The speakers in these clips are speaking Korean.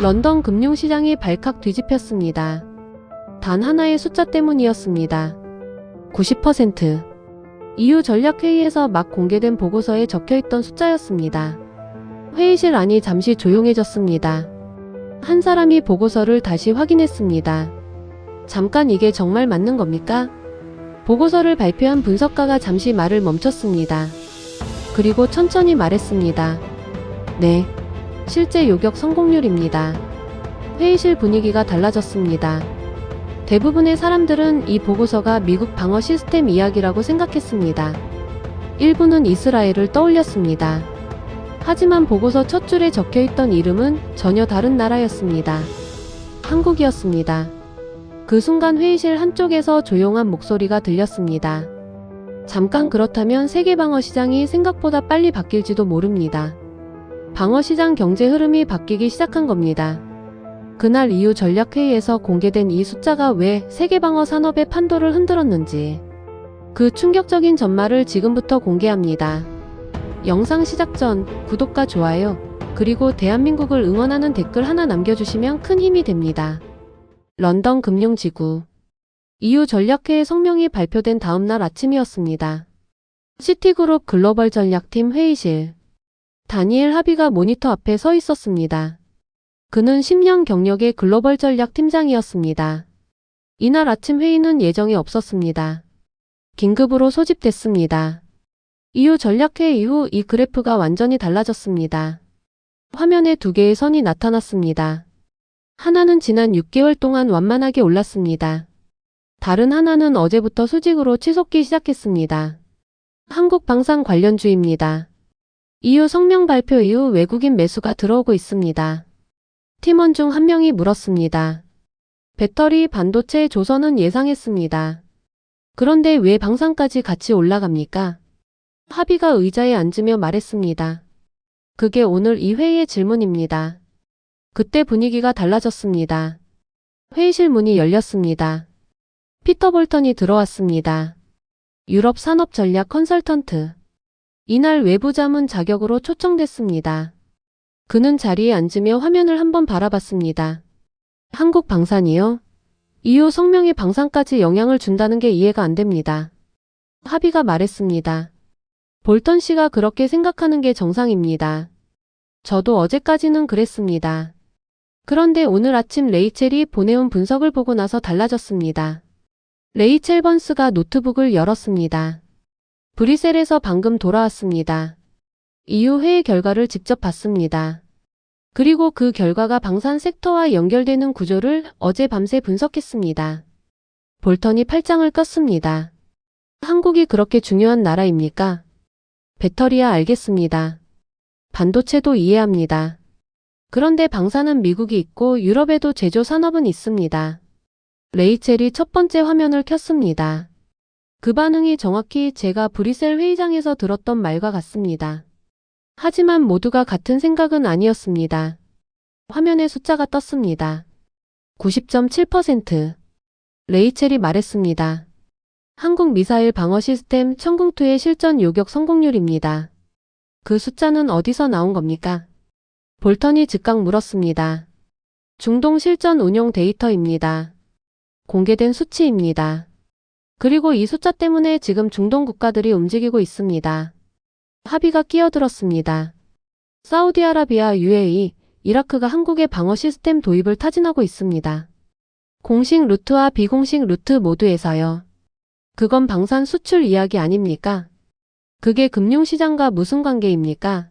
런던 금융시장이 발칵 뒤집혔습니다. 단 하나의 숫자 때문이었습니다. 90%. EU 전략회의에서 막 공개된 보고서에 적혀있던 숫자였습니다. 회의실 안이 잠시 조용해졌습니다. 한 사람이 보고서를 다시 확인했습니다. 잠깐, 이게 정말 맞는 겁니까? 보고서를 발표한 분석가가 잠시 말을 멈췄습니다. 그리고 천천히 말했습니다. 네, 실제 요격 성공률입니다. 회의실 분위기가 달라졌습니다. 대부분의 사람들은 이 보고서가 미국 방어 시스템 이야기라고 생각했습니다. 일부는 이스라엘을 떠올렸습니다. 하지만 보고서 첫 줄에 적혀있던 이름은 전혀 다른 나라였습니다. 한국이었습니다. 그 순간 회의실 한쪽에서 조용한 목소리가 들렸습니다. 잠깐, 그렇다면 세계 방어 시장이 생각보다 빨리 바뀔지도 모릅니다. 방어 시장 경제 흐름이 바뀌기 시작한 겁니다. 그날 EU 전략회의에서 공개된 이 숫자가 왜 세계 방어 산업의 판도를 흔들었는지, 그 충격적인 전말을 지금부터 공개합니다. 영상 시작 전 구독과 좋아요, 그리고 대한민국을 응원하는 댓글 하나 남겨주시면 큰 힘이 됩니다. 런던 금융지구. EU 전략회의 성명이 발표된 다음날 아침이었습니다. 시티그룹 글로벌 전략팀 회의실. 다니엘 하비가 모니터 앞에 서 있었습니다. 그는 10년 경력의 글로벌 전략 팀장이었습니다. 이날 아침 회의는 예정에 없었습니다. 긴급으로 소집됐습니다. EU 전략회의 이후 이 그래프가 완전히 달라졌습니다. 화면에 두 개의 선이 나타났습니다. 하나는 지난 6개월 동안 완만하게 올랐습니다. 다른 하나는 어제부터 수직으로 치솟기 시작했습니다. 한국 방산 관련주입니다. EU 성명 발표 이후 외국인 매수가 들어오고 있습니다. 팀원 중 한 명이 물었습니다. 배터리, 반도체, 조선은 예상했습니다. 그런데 왜 방산까지 같이 올라갑니까? 하비가 의자에 앉으며 말했습니다. 그게 오늘 이 회의의 질문입니다. 그때 분위기가 달라졌습니다. 회의실 문이 열렸습니다. 피터 볼턴이 들어왔습니다. 유럽 산업 전략 컨설턴트. 이날 외부 자문 자격으로 초청됐습니다. 그는 자리에 앉으며 화면을 한번 바라봤습니다. 한국 방산이요? EU 성명이 방산까지 영향을 준다는 게 이해가 안 됩니다. 하비가 말했습니다. 볼턴 씨가 그렇게 생각하는 게 정상입니다. 저도 어제까지는 그랬습니다. 그런데 오늘 아침 레이첼이 보내온 분석을 보고 나서 달라졌습니다. 레이첼 번스가 노트북을 열었습니다. 브뤼셀에서 방금 돌아왔습니다. EU 회의 결과를 직접 봤습니다. 그리고 그 결과가 방산 섹터와 연결되는 구조를 어제 밤새 분석했습니다. 볼턴이 팔짱을 꼈습니다. 한국이 그렇게 중요한 나라입니까? 배터리야 알겠습니다. 반도체도 이해합니다. 그런데 방산은 미국이 있고 유럽에도 제조 산업은 있습니다. 레이첼이 첫 번째 화면을 켰습니다. 그 반응이 정확히 제가 브뤼셀 회의장에서 들었던 말과 같습니다. 하지만 모두가 같은 생각은 아니었습니다. 화면에 숫자가 떴습니다. 90.7%. 레이첼이 말했습니다. 한국 미사일 방어 시스템 천궁2의 실전 요격 성공률입니다. 그 숫자는 어디서 나온 겁니까? 볼턴이 즉각 물었습니다. 중동 실전 운용 데이터입니다. 공개된 수치입니다. 그리고 이 숫자 때문에 지금 중동 국가들이 움직이고 있습니다. 하비가 끼어들었습니다. 사우디아라비아, UAE, 이라크가 한국의 방어 시스템 도입을 타진하고 있습니다. 공식 루트와 비공식 루트 모두에서요. 그건 방산 수출 이야기 아닙니까? 그게 금융시장과 무슨 관계입니까?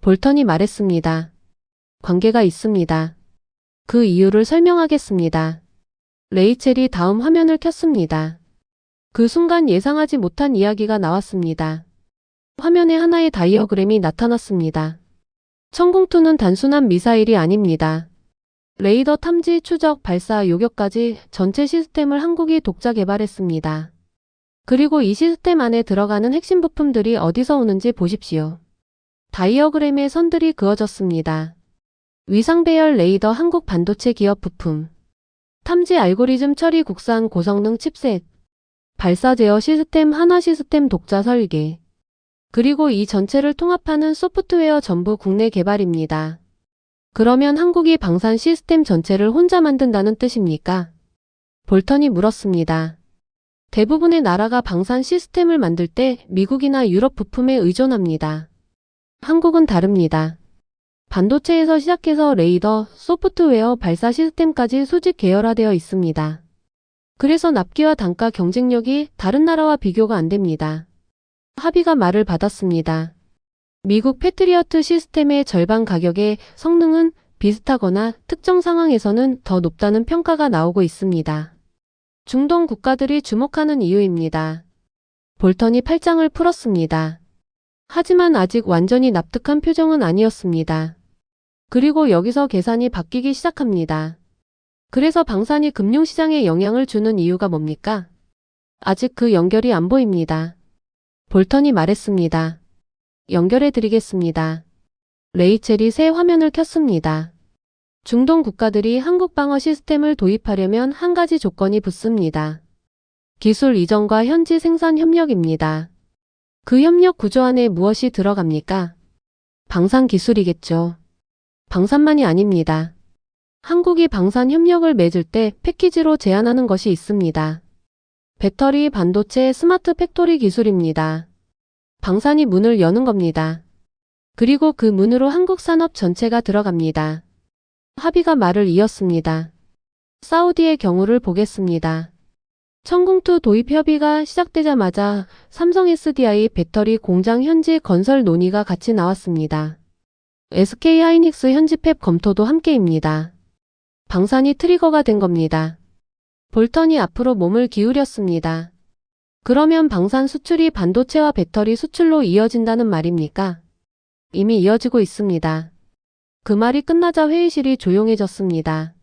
볼턴이 말했습니다. 관계가 있습니다. 그 이유를 설명하겠습니다. 레이첼이 다음 화면을 켰습니다. 그 순간 예상하지 못한 이야기가 나왔습니다. 화면에 하나의 다이어그램이 나타났습니다. 천궁2는 단순한 미사일이 아닙니다. 레이더 탐지, 추적, 발사, 요격까지 전체 시스템을 한국이 독자 개발했습니다. 그리고 이 시스템 안에 들어가는 핵심 부품들이 어디서 오는지 보십시오. 다이어그램에 선들이 그어졌습니다. 위상 배열 레이더 한국 반도체 기업 부품. 탐지 알고리즘 처리 국산 고성능 칩셋. 발사 제어 시스템 하나 시스템 독자 설계. 그리고 이 전체를 통합하는 소프트웨어 전부 국내 개발입니다. 그러면 한국이 방산 시스템 전체를 혼자 만든다는 뜻입니까? 볼턴이 물었습니다. 대부분의 나라가 방산 시스템을 만들 때 미국이나 유럽 부품에 의존합니다. 한국은 다릅니다. 반도체에서 시작해서 레이더, 소프트웨어, 발사 시스템까지 수직 계열화되어 있습니다. 그래서 납기와 단가 경쟁력이 다른 나라와 비교가 안 됩니다. 합의가 말을 받았습니다. 미국 패트리어트 시스템의 절반 가격에 성능은 비슷하거나 특정 상황에서는 더 높다는 평가가 나오고 있습니다. 중동 국가들이 주목하는 이유입니다. 볼턴이 팔짱을 풀었습니다. 하지만 아직 완전히 납득한 표정은 아니었습니다. 그리고 여기서 계산이 바뀌기 시작합니다. 그래서 방산이 금융시장에 영향을 주는 이유가 뭡니까? 아직 그 연결이 안 보입니다. 볼턴이 말했습니다. 연결해 드리겠습니다. 레이첼이 새 화면을 켰습니다. 중동 국가들이 한국 방어 시스템을 도입하려면 한 가지 조건이 붙습니다. 기술 이전과 현지 생산 협력입니다. 그 협력 구조 안에 무엇이 들어갑니까? 방산 기술이겠죠. 방산만이 아닙니다. 한국이 방산 협력을 맺을 때 패키지로 제안하는 것이 있습니다. 배터리, 반도체, 스마트 팩토리 기술입니다. 방산이 문을 여는 겁니다. 그리고 그 문으로 한국 산업 전체가 들어갑니다. 합의가 말을 이었습니다. 사우디의 경우를 보겠습니다. 천궁2 도입 협의가 시작되자마자 삼성 SDI 배터리 공장 현지 건설 논의가 같이 나왔습니다. SK 하이닉스 현지 팹 검토도 함께입니다. 방산이 트리거가 된 겁니다. 볼턴이 앞으로 몸을 기울였습니다. 그러면 방산 수출이 반도체와 배터리 수출로 이어진다는 말입니까? 이미 이어지고 있습니다. 그 말이 끝나자 회의실이 조용해졌습니다.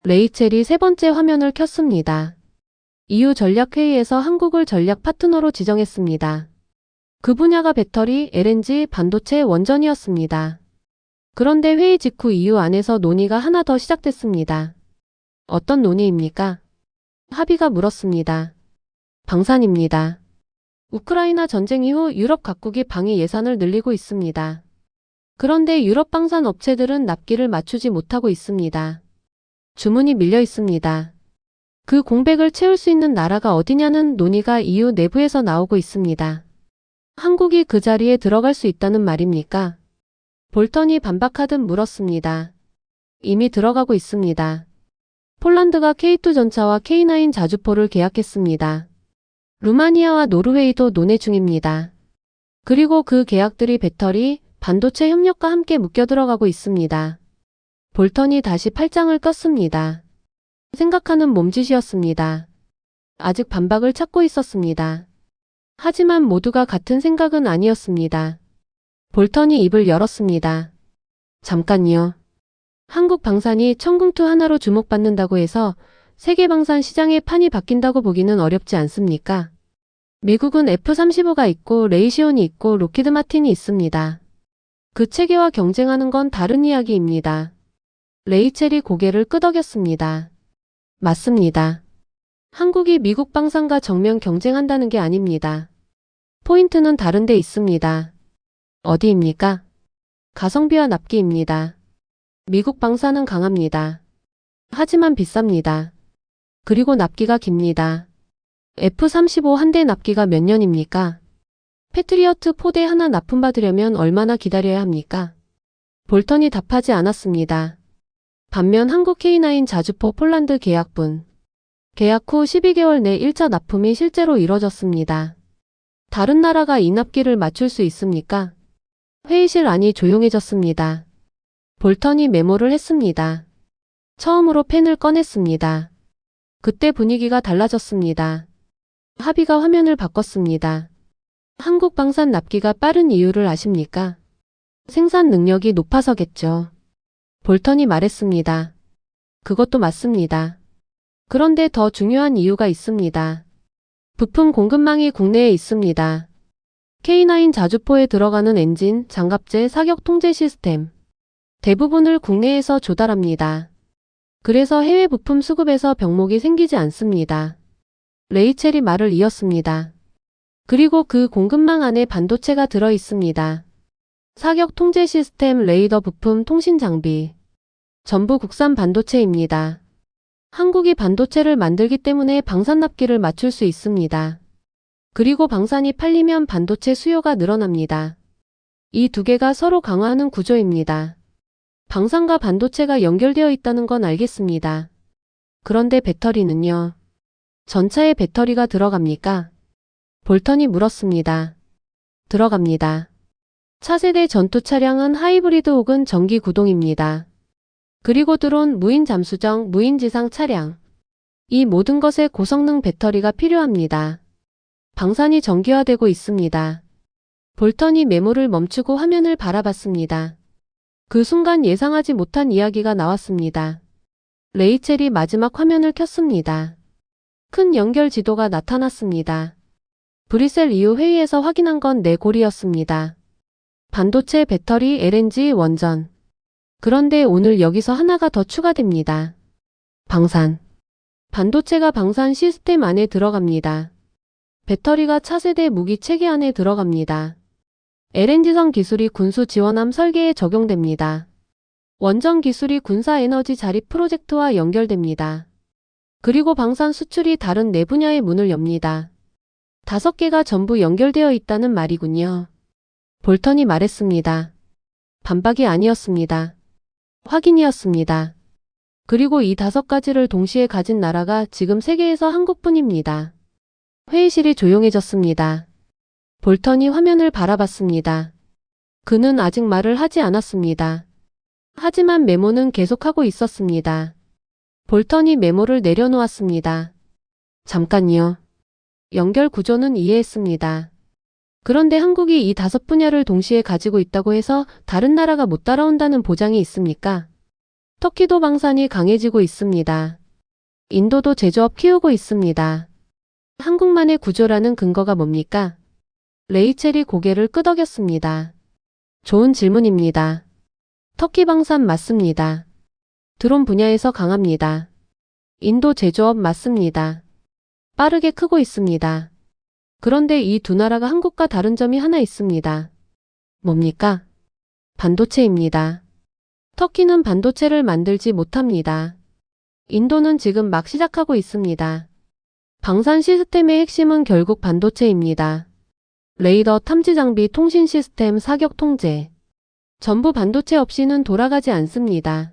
레이첼이 세 번째 화면을 켰습니다. EU 전략회의에서 한국을 전략 파트너로 지정했습니다. 그 분야가 배터리, LNG, 반도체, 원전이었습니다. 그런데 회의 직후 EU 안에서 논의가 하나 더 시작됐습니다. 어떤 논의입니까? 합의가 물었습니다. 방산입니다. 우크라이나 전쟁 이후 유럽 각국이 방위 예산을 늘리고 있습니다. 그런데 유럽 방산 업체들은 납기를 맞추지 못하고 있습니다. 주문이 밀려 있습니다. 그 공백을 채울 수 있는 나라가 어디냐는 논의가 EU 내부에서 나오고 있습니다. 한국이 그 자리에 들어갈 수 있다는 말입니까? 볼턴이 반박하듯 물었습니다. 이미 들어가고 있습니다. 폴란드가 K2 전차와 K9 자주포를 계약했습니다. 루마니아와 노르웨이도 논의 중입니다. 그리고 그 계약들이 배터리, 반도체 협력과 함께 묶여 들어가고 있습니다. 볼턴이 다시 팔짱을 꼈습니다. 생각하는 몸짓이었습니다. 아직 반박을 찾고 있었습니다. 하지만 모두가 같은 생각은 아니었습니다. 볼턴이 입을 열었습니다. 잠깐요. 한국 방산이 천궁2 하나로 주목받는다고 해서 세계 방산 시장의 판이 바뀐다고 보기는 어렵지 않습니까? 미국은 F-35가 있고 레이시온이 있고 록히드 마틴이 있습니다. 그 체계와 경쟁하는 건 다른 이야기입니다. 레이첼이 고개를 끄덕였습니다. 맞습니다. 한국이 미국 방산과 정면 경쟁한다는 게 아닙니다. 포인트는 다른 데 있습니다. 어디입니까? 가성비와 납기입니다. 미국 방산은 강합니다. 하지만 비쌉니다. 그리고 납기가 깁니다. F-35 한 대 납기가 몇 년입니까? 패트리어트 4대 하나 납품받으려면 얼마나 기다려야 합니까? 볼턴이 답하지 않았습니다. 반면 한국 K9 자주포 폴란드 계약분. 계약 후 12개월 내 1차 납품이 실제로 이뤄졌습니다. 다른 나라가 이 납기를 맞출 수 있습니까? 회의실 안이 조용해졌습니다. 볼턴이 메모를 했습니다. 처음으로 펜을 꺼냈습니다. 그때 분위기가 달라졌습니다. 합의가 화면을 바꿨습니다. 한국 방산 납기가 빠른 이유를 아십니까? 생산 능력이 높아서겠죠. 볼턴이 말했습니다. 그것도 맞습니다. 그런데 더 중요한 이유가 있습니다. 부품 공급망이 국내에 있습니다. K9 자주포에 들어가는 엔진, 장갑제, 사격 통제 시스템. 대부분을 국내에서 조달합니다. 그래서 해외 부품 수급에서 병목이 생기지 않습니다. 레이첼이 말을 이었습니다. 그리고 그 공급망 안에 반도체가 들어 있습니다. 사격 통제 시스템, 레이더 부품, 통신 장비. 전부 국산 반도체입니다. 한국이 반도체를 만들기 때문에 방산 납기를 맞출 수 있습니다. 그리고 방산이 팔리면 반도체 수요가 늘어납니다. 이 두 개가 서로 강화하는 구조입니다. 방산과 반도체가 연결되어 있다는 건 알겠습니다. 그런데 배터리는요? 전차에 배터리가 들어갑니까? 볼턴이 물었습니다. 들어갑니다. 차세대 전투 차량은 하이브리드 혹은 전기 구동입니다. 그리고 드론, 무인 잠수정, 무인 지상 차량. 이 모든 것에 고성능 배터리가 필요합니다. 방산이 전기화되고 있습니다. 볼턴이 메모를 멈추고 화면을 바라봤습니다. 그 순간 예상하지 못한 이야기가 나왔습니다. 레이첼이 마지막 화면을 켰습니다. 큰 연결 지도가 나타났습니다. 브뤼셀 이후 회의에서 확인한 건 네 골이었습니다. 반도체, 배터리, LNG, 원전. 그런데 오늘 여기서 하나가 더 추가됩니다. 방산. 반도체가 방산 시스템 안에 들어갑니다. 배터리가 차세대 무기 체계 안에 들어갑니다. LNG선 기술이 군수 지원함 설계에 적용됩니다. 원전 기술이 군사 에너지 자립 프로젝트와 연결됩니다. 그리고 방산 수출이 다른 네 분야의 문을 엽니다. 5개가 전부 연결되어 있다는 말이군요. 볼턴이 말했습니다. 반박이 아니었습니다. 확인이었습니다. 그리고 이 5가지를 동시에 가진 나라가 지금 세계에서 한국뿐입니다. 회의실이 조용해졌습니다. 볼턴이 화면을 바라봤습니다. 그는 아직 말을 하지 않았습니다. 하지만 메모는 계속하고 있었습니다. 볼턴이 메모를 내려놓았습니다. 잠깐요. 연결 구조는 이해했습니다. 그런데 한국이 이 5분야를 동시에 가지고 있다고 해서 다른 나라가 못 따라온다는 보장이 있습니까? 터키도 방산이 강해지고 있습니다. 인도도 제조업 키우고 있습니다. 한국만의 구조라는 근거가 뭡니까? 레이첼이 고개를 끄덕였습니다. 좋은 질문입니다. 터키 방산 맞습니다. 드론 분야에서 강합니다. 인도 제조업 맞습니다. 빠르게 크고 있습니다. 그런데 이 두 나라가 한국과 다른 점이 하나 있습니다. 뭡니까? 반도체입니다. 터키는 반도체를 만들지 못합니다. 인도는 지금 막 시작하고 있습니다. 방산 시스템의 핵심은 결국 반도체입니다. 레이더, 탐지 장비, 통신 시스템, 사격 통제. 전부 반도체 없이는 돌아가지 않습니다.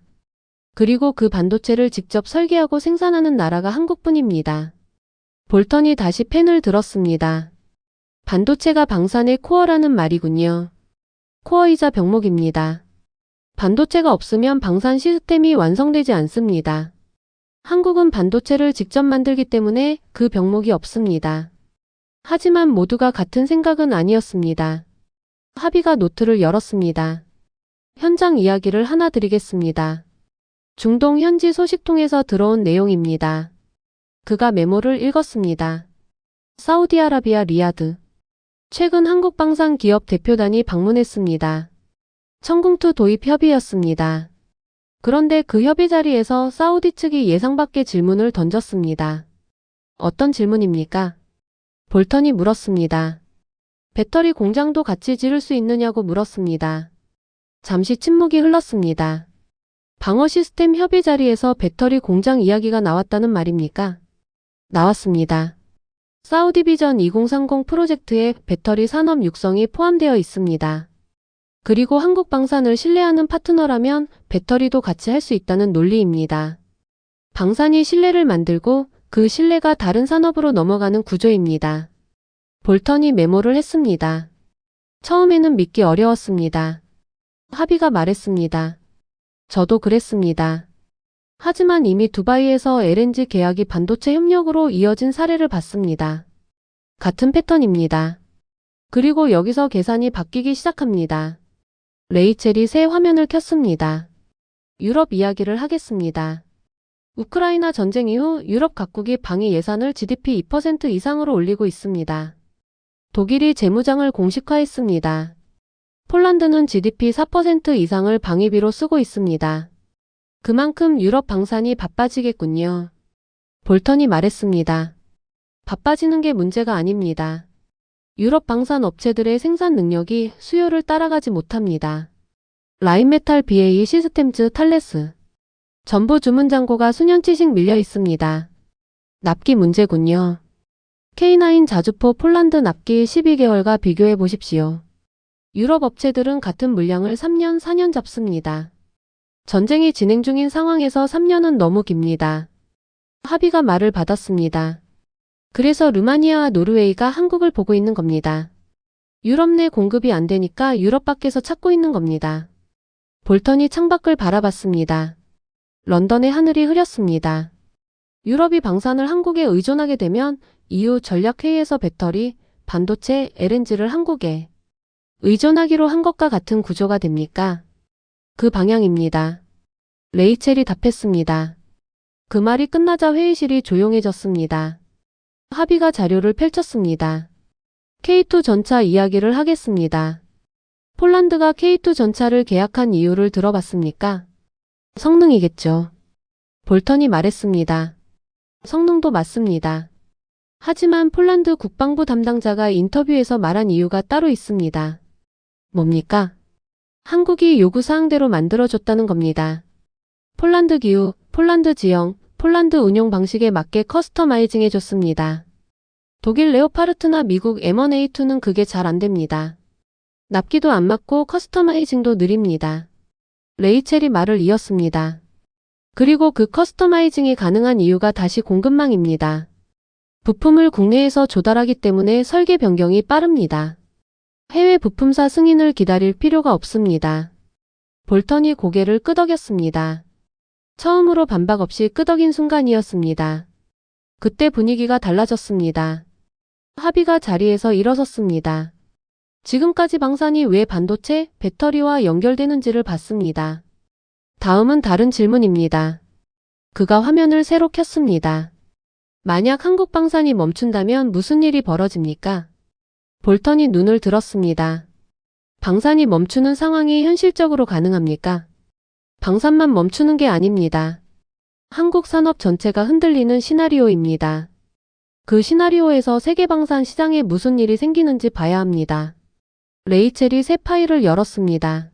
그리고 그 반도체를 직접 설계하고 생산하는 나라가 한국뿐입니다. 볼턴이 다시 펜을 들었습니다. 반도체가 방산의 코어라는 말이군요. 코어이자 병목입니다. 반도체가 없으면 방산 시스템이 완성되지 않습니다. 한국은 반도체를 직접 만들기 때문에 그 병목이 없습니다. 하지만 모두가 같은 생각은 아니었습니다. 합의가 노트를 열었습니다. 현장 이야기를 하나 드리겠습니다. 중동 현지 소식통에서 들어온 내용입니다. 그가 메모를 읽었습니다. 사우디아라비아 리야드. 최근 한국 방산 기업 대표단이 방문했습니다. 청궁투 도입 협의였습니다. 그런데 그 협의 자리에서 사우디 측이 예상 밖의 질문을 던졌습니다. 어떤 질문입니까? 볼턴이 물었습니다. 배터리 공장도 같이 지을 수 있느냐고 물었습니다. 잠시 침묵이 흘렀습니다. 방어 시스템 협의 자리에서 배터리 공장 이야기가 나왔다는 말입니까? 나왔습니다. 사우디 비전 2030 프로젝트에 배터리 산업 육성이 포함되어 있습니다. 그리고 한국 방산을 신뢰하는 파트너라면 배터리도 같이 할 수 있다는 논리입니다. 방산이 신뢰를 만들고 그 신뢰가 다른 산업으로 넘어가는 구조입니다. 볼턴이 메모를 했습니다. 처음에는 믿기 어려웠습니다. 합의가 말했습니다. 저도 그랬습니다. 하지만 이미 두바이에서 LNG 계약이 반도체 협력으로 이어진 사례를 봤습니다. 같은 패턴입니다. 그리고 여기서 계산이 바뀌기 시작합니다. 레이첼이 새 화면을 켰습니다. 유럽 이야기를 하겠습니다. 우크라이나 전쟁 이후 유럽 각국이 방위 예산을 GDP 2% 이상으로 올리고 있습니다. 독일이 재무장을 공식화했습니다. 폴란드는 GDP 4% 이상을 방위비로 쓰고 있습니다. 그만큼 유럽 방산이 바빠지겠군요. 볼턴이 말했습니다. 바빠지는 게 문제가 아닙니다. 유럽 방산 업체들의 생산 능력이 수요를 따라가지 못합니다. 라인메탈 BAE 시스템즈 탈레스. 전부 주문 잔고가 수년치씩 밀려 있습니다. 납기 문제군요. K9 자주포 폴란드 납기 12개월과 비교해 보십시오. 유럽 업체들은 같은 물량을 3년, 4년 잡습니다. 전쟁이 진행 중인 상황에서 3년은 너무 깁니다. 합의가 말을 받았습니다. 그래서 루마니아와 노르웨이가 한국을 보고 있는 겁니다. 유럽 내 공급이 안 되니까 유럽 밖에서 찾고 있는 겁니다. 볼턴이 창밖을 바라봤습니다. 런던의 하늘이 흐렸습니다. 유럽이 방산을 한국에 의존하게 되면 EU 전략회의에서 배터리, 반도체, LNG를 한국에 의존하기로 한 것과 같은 구조가 됩니까? 그 방향입니다. 레이첼이 답했습니다. 그 말이 끝나자 회의실이 조용해졌습니다. 합의가 자료를 펼쳤습니다. K2 전차 이야기를 하겠습니다. 폴란드가 K2 전차를 계약한 이유를 들어봤습니까? 성능이겠죠. 볼턴이 말했습니다. 성능도 맞습니다. 하지만 폴란드 국방부 담당자가 인터뷰에서 말한 이유가 따로 있습니다. 뭡니까? 한국이 요구사항대로 만들어줬다는 겁니다. 폴란드 기후, 폴란드 지형, 폴란드 운용 방식에 맞게 커스터마이징 해줬습니다. 독일 레오파르트나 미국 M1A2는 그게 잘 안됩니다. 납기도 안 맞고 커스터마이징도 느립니다. 레이첼이 말을 이었습니다. 그리고 그 커스터마이징이 가능한 이유가 다시 공급망입니다. 부품을 국내에서 조달하기 때문에 설계 변경이 빠릅니다. 해외 부품사 승인을 기다릴 필요가 없습니다. 볼턴이 고개를 끄덕였습니다. 처음으로 반박 없이 끄덕인 순간이었습니다. 그때 분위기가 달라졌습니다. 합의가 자리에서 일어섰습니다. 지금까지 방산이 왜 반도체, 배터리와 연결되는지를 봤습니다. 다음은 다른 질문입니다. 그가 화면을 새로 켰습니다. 만약 한국 방산이 멈춘다면 무슨 일이 벌어집니까? 볼턴이 눈을 들었습니다. 방산이 멈추는 상황이 현실적으로 가능합니까? 방산만 멈추는 게 아닙니다. 한국 산업 전체가 흔들리는 시나리오입니다. 그 시나리오에서 세계 방산 시장에 무슨 일이 생기는지 봐야 합니다. 레이첼이 새 파일을 열었습니다.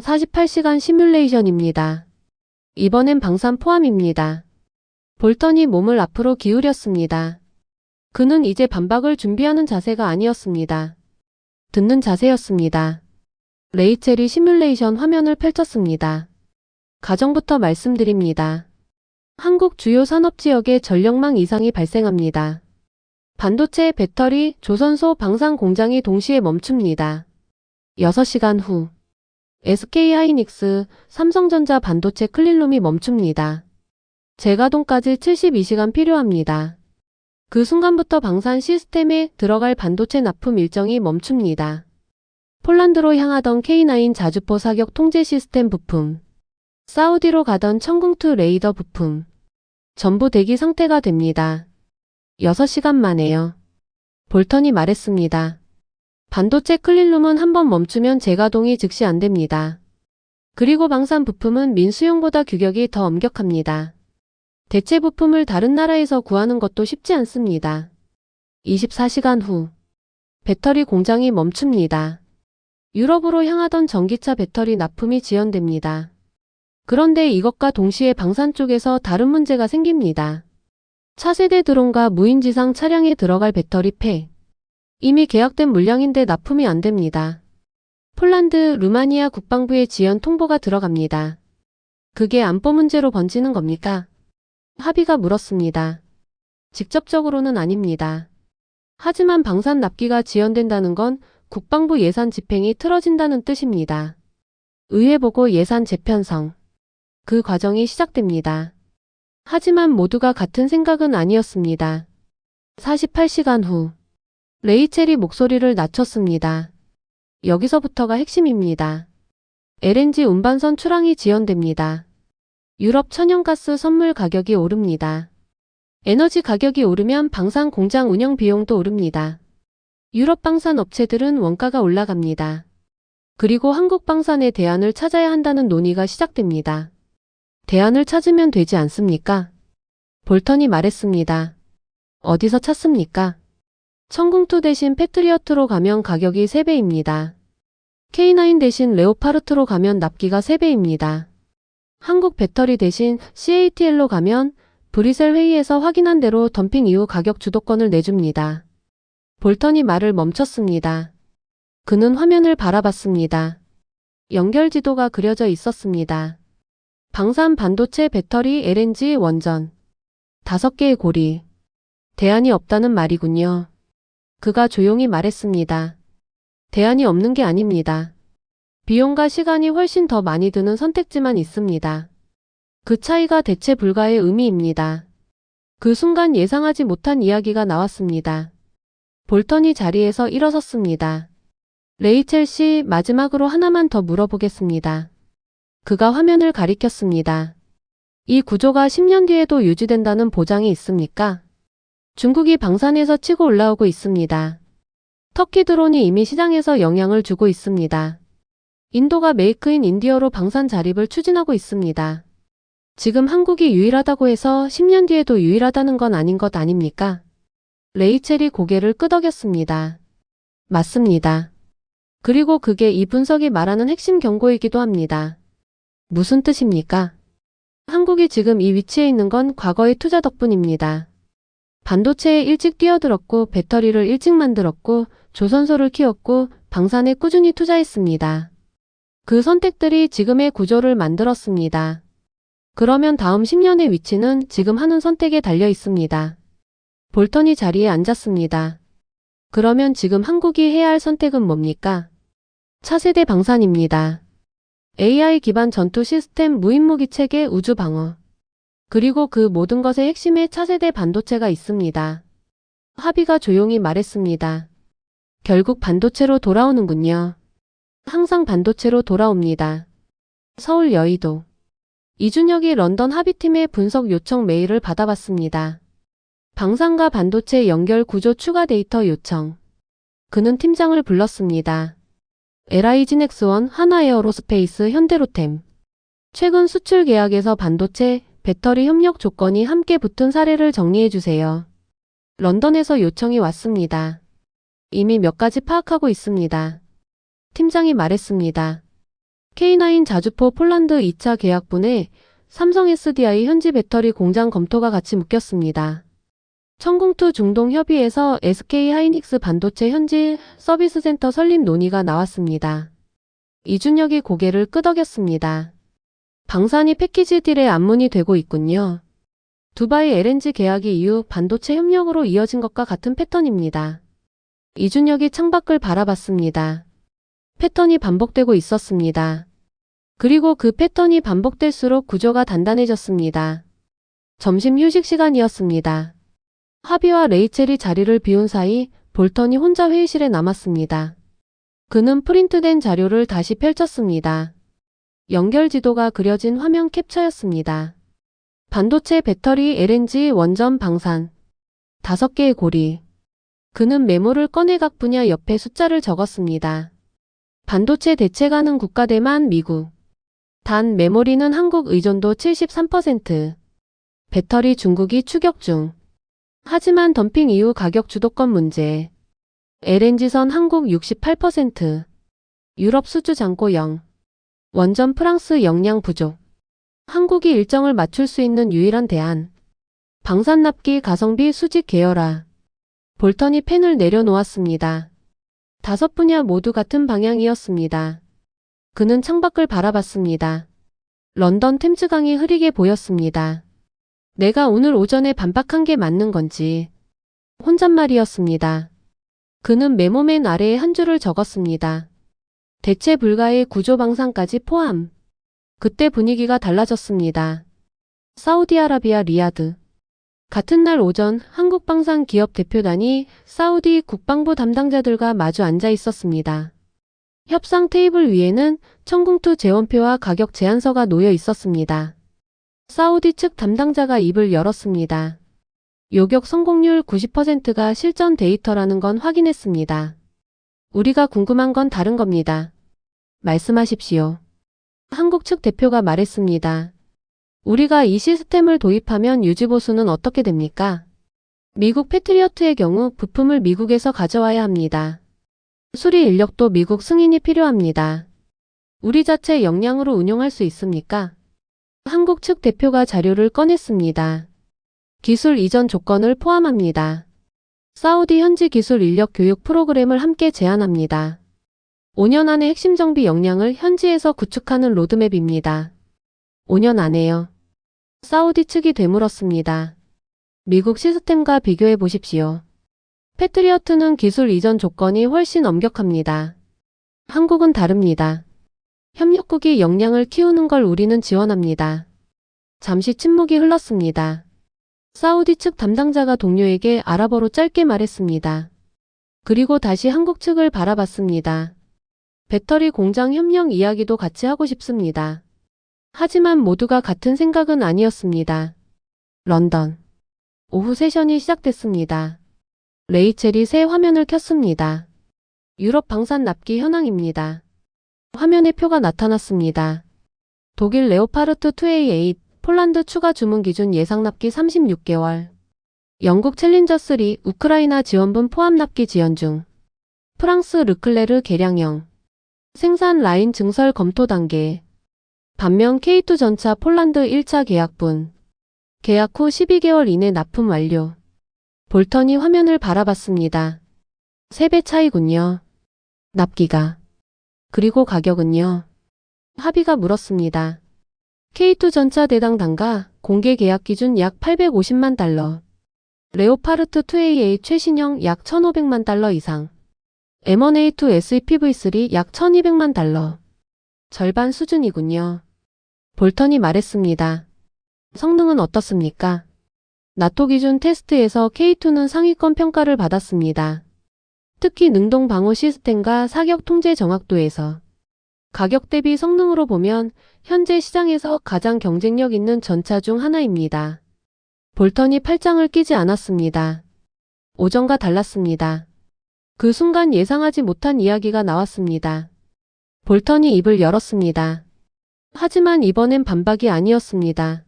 48시간 시뮬레이션입니다. 이번엔 방산 포함입니다. 볼턴이 몸을 앞으로 기울였습니다. 그는 이제 반박을 준비하는 자세가 아니었습니다. 듣는 자세였습니다. 레이첼이 시뮬레이션 화면을 펼쳤습니다. 가정부터 말씀드립니다. 한국 주요 산업지역에 전력망 이상이 발생합니다. 반도체, 배터리, 조선소, 방산 공장이 동시에 멈춥니다. 6시간 후 SK하이닉스, 삼성전자 반도체 클린룸이 멈춥니다. 재가동까지 72시간 필요합니다. 그 순간부터 방산 시스템에 들어갈 반도체 납품 일정이 멈춥니다. 폴란드로 향하던 K9 자주포 사격 통제 시스템 부품, 사우디로 가던 천궁2 레이더 부품, 전부 대기 상태가 됩니다. 6시간 만에요. 볼턴이 말했습니다. 반도체 클린룸은 한번 멈추면 재가동이 즉시 안 됩니다. 그리고 방산 부품은 민수용보다 규격이 더 엄격합니다. 대체 부품을 다른 나라에서 구하는 것도 쉽지 않습니다. 24시간 후 배터리 공장이 멈춥니다. 유럽으로 향하던 전기차 배터리 납품이 지연됩니다. 그런데 이것과 동시에 방산 쪽에서 다른 문제가 생깁니다. 차세대 드론과 무인지상 차량에 들어갈 배터리 팩. 이미 계약된 물량인데 납품이 안 됩니다. 폴란드, 루마니아 국방부의 지연 통보가 들어갑니다. 그게 안보 문제로 번지는 겁니까? 합의가 물었습니다. 직접적으로는 아닙니다. 하지만 방산 납기가 지연된다는 건 국방부 예산 집행이 틀어진다는 뜻입니다. 의회 보고 예산 재편성. 그 과정이 시작됩니다. 하지만 모두가 같은 생각은 아니었습니다. 48시간 후 레이첼이 목소리를 낮췄습니다. 여기서부터가 핵심입니다. LNG 운반선 출항이 지연됩니다. 유럽 천연가스 선물 가격이 오릅니다. 에너지 가격이 오르면 방산 공장 운영 비용도 오릅니다. 유럽 방산 업체들은 원가가 올라갑니다. 그리고 한국 방산의 대안을 찾아야 한다는 논의가 시작됩니다. 대안을 찾으면 되지 않습니까? 볼턴이 말했습니다. 어디서 찾습니까? 천궁2 대신 패트리어트로 가면 가격이 3배입니다. K9 대신 레오파르트로 가면 납기가 3배입니다. 한국 배터리 대신 CATL로 가면 브뤼셀 회의에서 확인한 대로 덤핑 이후 가격 주도권을 내줍니다. 볼턴이 말을 멈췄습니다. 그는 화면을 바라봤습니다. 연결 지도가 그려져 있었습니다. 방산 반도체 배터리 LNG 원전. 5개의 고리. 대안이 없다는 말이군요. 그가 조용히 말했습니다. 대안이 없는 게 아닙니다. 비용과 시간이 훨씬 더 많이 드는 선택지만 있습니다. 그 차이가 대체 불가의 의미입니다. 그 순간 예상하지 못한 이야기가 나왔습니다. 볼턴이 자리에서 일어섰습니다. 레이첼 씨, 마지막으로 하나만 더 물어보겠습니다. 그가 화면을 가리켰습니다. 이 구조가 10년 뒤에도 유지된다는 보장이 있습니까? 중국이 방산에서 치고 올라오고 있습니다. 터키 드론이 이미 시장에서 영향을 주고 있습니다. 인도가 메이크 인 인디어로 방산 자립을 추진하고 있습니다. 지금 한국이 유일하다고 해서 10년 뒤에도 유일하다는 건 아닌 것 아닙니까? 레이첼이 고개를 끄덕였습니다. 맞습니다. 그리고 그게 이 분석이 말하는 핵심 경고이기도 합니다. 무슨 뜻입니까? 한국이 지금 이 위치에 있는 건 과거의 투자 덕분입니다. 반도체에 일찍 뛰어들었고 배터리를 일찍 만들었고 조선소를 키웠고 방산에 꾸준히 투자했습니다. 그 선택들이 지금의 구조를 만들었습니다. 그러면 다음 10년의 위치는 지금 하는 선택에 달려 있습니다. 볼턴이 자리에 앉았습니다. 그러면 지금 한국이 해야 할 선택은 뭡니까? 차세대 방산입니다. AI 기반 전투 시스템, 무인무기 체계, 우주 방어. 그리고 그 모든 것의 핵심에 차세대 반도체가 있습니다. 하비가 조용히 말했습니다. 결국 반도체로 돌아오는군요. 항상 반도체로 돌아옵니다. 서울 여의도. 이준혁이 런던 합의팀의 분석 요청 메일을 받아봤습니다. 방산과 반도체 연결 구조 추가 데이터 요청. 그는 팀장을 불렀습니다. LIG넥스원, 하나에어로스페이스, 현대로템. 최근 수출 계약에서 반도체, 배터리 협력 조건이 함께 붙은 사례를 정리해주세요. 런던에서 요청이 왔습니다. 이미 몇 가지 파악하고 있습니다. 팀장이 말했습니다. K9 자주포 폴란드 2차 계약분에 삼성 SDI 현지 배터리 공장 검토가 같이 묶였습니다. 청공투 중동 협의에서 SK 하이닉스 반도체 현지 서비스 센터 설립 논의가 나왔습니다. 이준혁이 고개를 끄덕였습니다. 방산이 패키지 딜의 안문이 되고 있군요. 두바이 LNG 계약이 이후 반도체 협력으로 이어진 것과 같은 패턴입니다. 이준혁이 창밖을 바라봤습니다. 패턴이 반복되고 있었습니다. 그리고 그 패턴이 반복될수록 구조가 단단해졌습니다. 점심 휴식 시간이었습니다. 하비와 레이첼이 자리를 비운 사이 볼턴이 혼자 회의실에 남았습니다. 그는 프린트된 자료를 다시 펼쳤습니다. 연결 지도가 그려진 화면 캡처였습니다. 반도체, 배터리, LNG, 원전, 방산. 5개의 고리. 그는 메모를 꺼내 각 분야 옆에 숫자를 적었습니다. 반도체 대체 가능 국가대만 미국. 단 메모리는 한국 의존도 73%. 배터리 중국이 추격 중. 하지만 덤핑 이후 가격 주도권 문제. LNG선 한국 68%. 유럽 수주 잔고 0. 원전 프랑스 역량 부족. 한국이 일정을 맞출 수 있는 유일한 대안. 방산 납기 가성비 수직 계열화. 볼턴이 펜을 내려놓았습니다. 5분야 모두 같은 방향이었습니다. 그는 창밖을 바라봤습니다. 런던 템즈강이 흐리게 보였습니다. 내가 오늘 오전에 반박한 게 맞는 건지. 혼잣말이었습니다. 그는 메모맨 아래에 한 줄을 적었습니다. 대체 불가의 구조 방산까지 포함. 그때 분위기가 달라졌습니다. 사우디아라비아 리야드. 같은 날 오전 한국 방산 기업 대표단이 사우디 국방부 담당자들과 마주 앉아 있었습니다. 협상 테이블 위에는 청공투 재원표와 가격 제안서가 놓여 있었습니다. 사우디 측 담당자가 입을 열었습니다. 요격 성공률 90%가 실전 데이터라는 건 확인했습니다. 우리가 궁금한 건 다른 겁니다. 말씀하십시오. 한국 측 대표가 말했습니다. 우리가 이 시스템을 도입하면 유지보수는 어떻게 됩니까? 미국 패트리어트의 경우 부품을 미국에서 가져와야 합니다. 수리 인력도 미국 승인이 필요합니다. 우리 자체 역량으로 운용할 수 있습니까? 한국 측 대표가 자료를 꺼냈습니다. 기술 이전 조건을 포함합니다. 사우디 현지 기술 인력 교육 프로그램을 함께 제안합니다. 5년 안에 핵심 정비 역량을 현지에서 구축하는 로드맵입니다. 5년 안에요. 사우디 측이 되물었습니다. 미국 시스템과 비교해 보십시오. 패트리어트는 기술 이전 조건이 훨씬 엄격합니다. 한국은 다릅니다. 협력국이 역량을 키우는 걸 우리는 지원합니다. 잠시 침묵이 흘렀습니다. 사우디 측 담당자가 동료에게 아랍어로 짧게 말했습니다. 그리고 다시 한국 측을 바라봤습니다. 배터리 공장 협력 이야기도 같이 하고 싶습니다. 하지만 모두가 같은 생각은 아니었습니다. 런던. 오후 세션이 시작됐습니다. 레이첼이 새 화면을 켰습니다. 유럽 방산 납기 현황입니다. 화면에 표가 나타났습니다. 독일 레오파르트 2A8, 폴란드 추가 주문 기준 예상 납기 36개월. 영국 챌린저 3, 우크라이나 지원분 포함 납기 지연 중. 프랑스 르클레르 개량형. 생산 라인 증설 검토 단계. 반면 K2 전차 폴란드 1차 계약분. 계약 후 12개월 이내 납품 완료. 볼턴이 화면을 바라봤습니다. 3배 차이군요. 납기가. 그리고 가격은요? 합의가 물었습니다. K2 전차 대당 단가, 공개 계약 기준 약 850만 달러. 레오파르트 2AA 최신형 약 1,500만 달러 이상. M1A2 SEPV3 약 1,200만 달러. 절반 수준이군요. 볼턴이 말했습니다. 성능은 어떻습니까? 나토 기준 테스트에서 K2는 상위권 평가를 받았습니다. 특히 능동 방호 시스템과 사격 통제 정확도에서. 가격 대비 성능으로 보면 현재 시장에서 가장 경쟁력 있는 전차 중 하나입니다. 볼턴이 팔짱을 끼지 않았습니다. 오전과 달랐습니다. 그 순간 예상하지 못한 이야기가 나왔습니다. 볼턴이 입을 열었습니다. 하지만 이번엔 반박이 아니었습니다.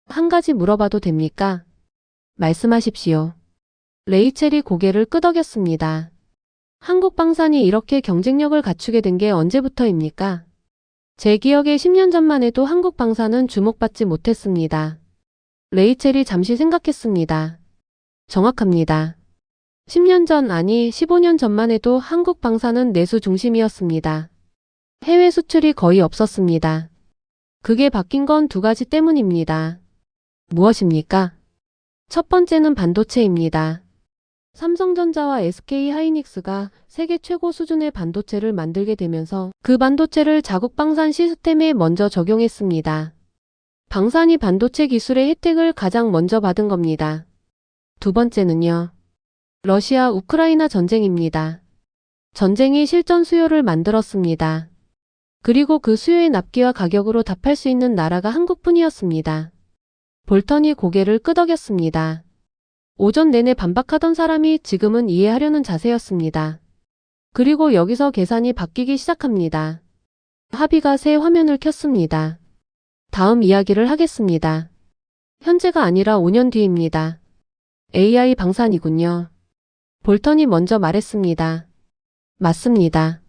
한 가지 물어봐도 됩니까? 말씀하십시오. 레이첼이 고개를 끄덕였습니다. 한국 방산이 이렇게 경쟁력을 갖추게 된 게 언제부터입니까? 제 기억에 10년 전만 해도 한국 방산은 주목받지 못했습니다. 레이첼이 잠시 생각했습니다. 정확합니다. 10년 전 아니 15년 전만 해도 한국 방산은 내수 중심이었습니다. 해외 수출이 거의 없었습니다. 그게 바뀐 건 두 가지 때문입니다. 무엇입니까? 첫 번째는 반도체입니다. 삼성전자와 SK하이닉스가 세계 최고 수준의 반도체를 만들게 되면서 그 반도체를 자국 방산 시스템에 먼저 적용했습니다. 방산이 반도체 기술의 혜택을 가장 먼저 받은 겁니다. 두 번째는요. 러시아 우크라이나 전쟁입니다. 전쟁이 실전 수요를 만들었습니다. 그리고 그 수요의 납기와 가격으로 답할 수 있는 나라가 한국뿐이었습니다. 볼턴이 고개를 끄덕였습니다. 오전 내내 반박하던 사람이 지금은 이해하려는 자세였습니다. 그리고 여기서 계산이 바뀌기 시작합니다. 합의가 새 화면을 켰습니다. 다음 이야기를 하겠습니다. 현재가 아니라 5년 뒤입니다. AI 방산이군요. 볼턴이 먼저 말했습니다. 맞습니다.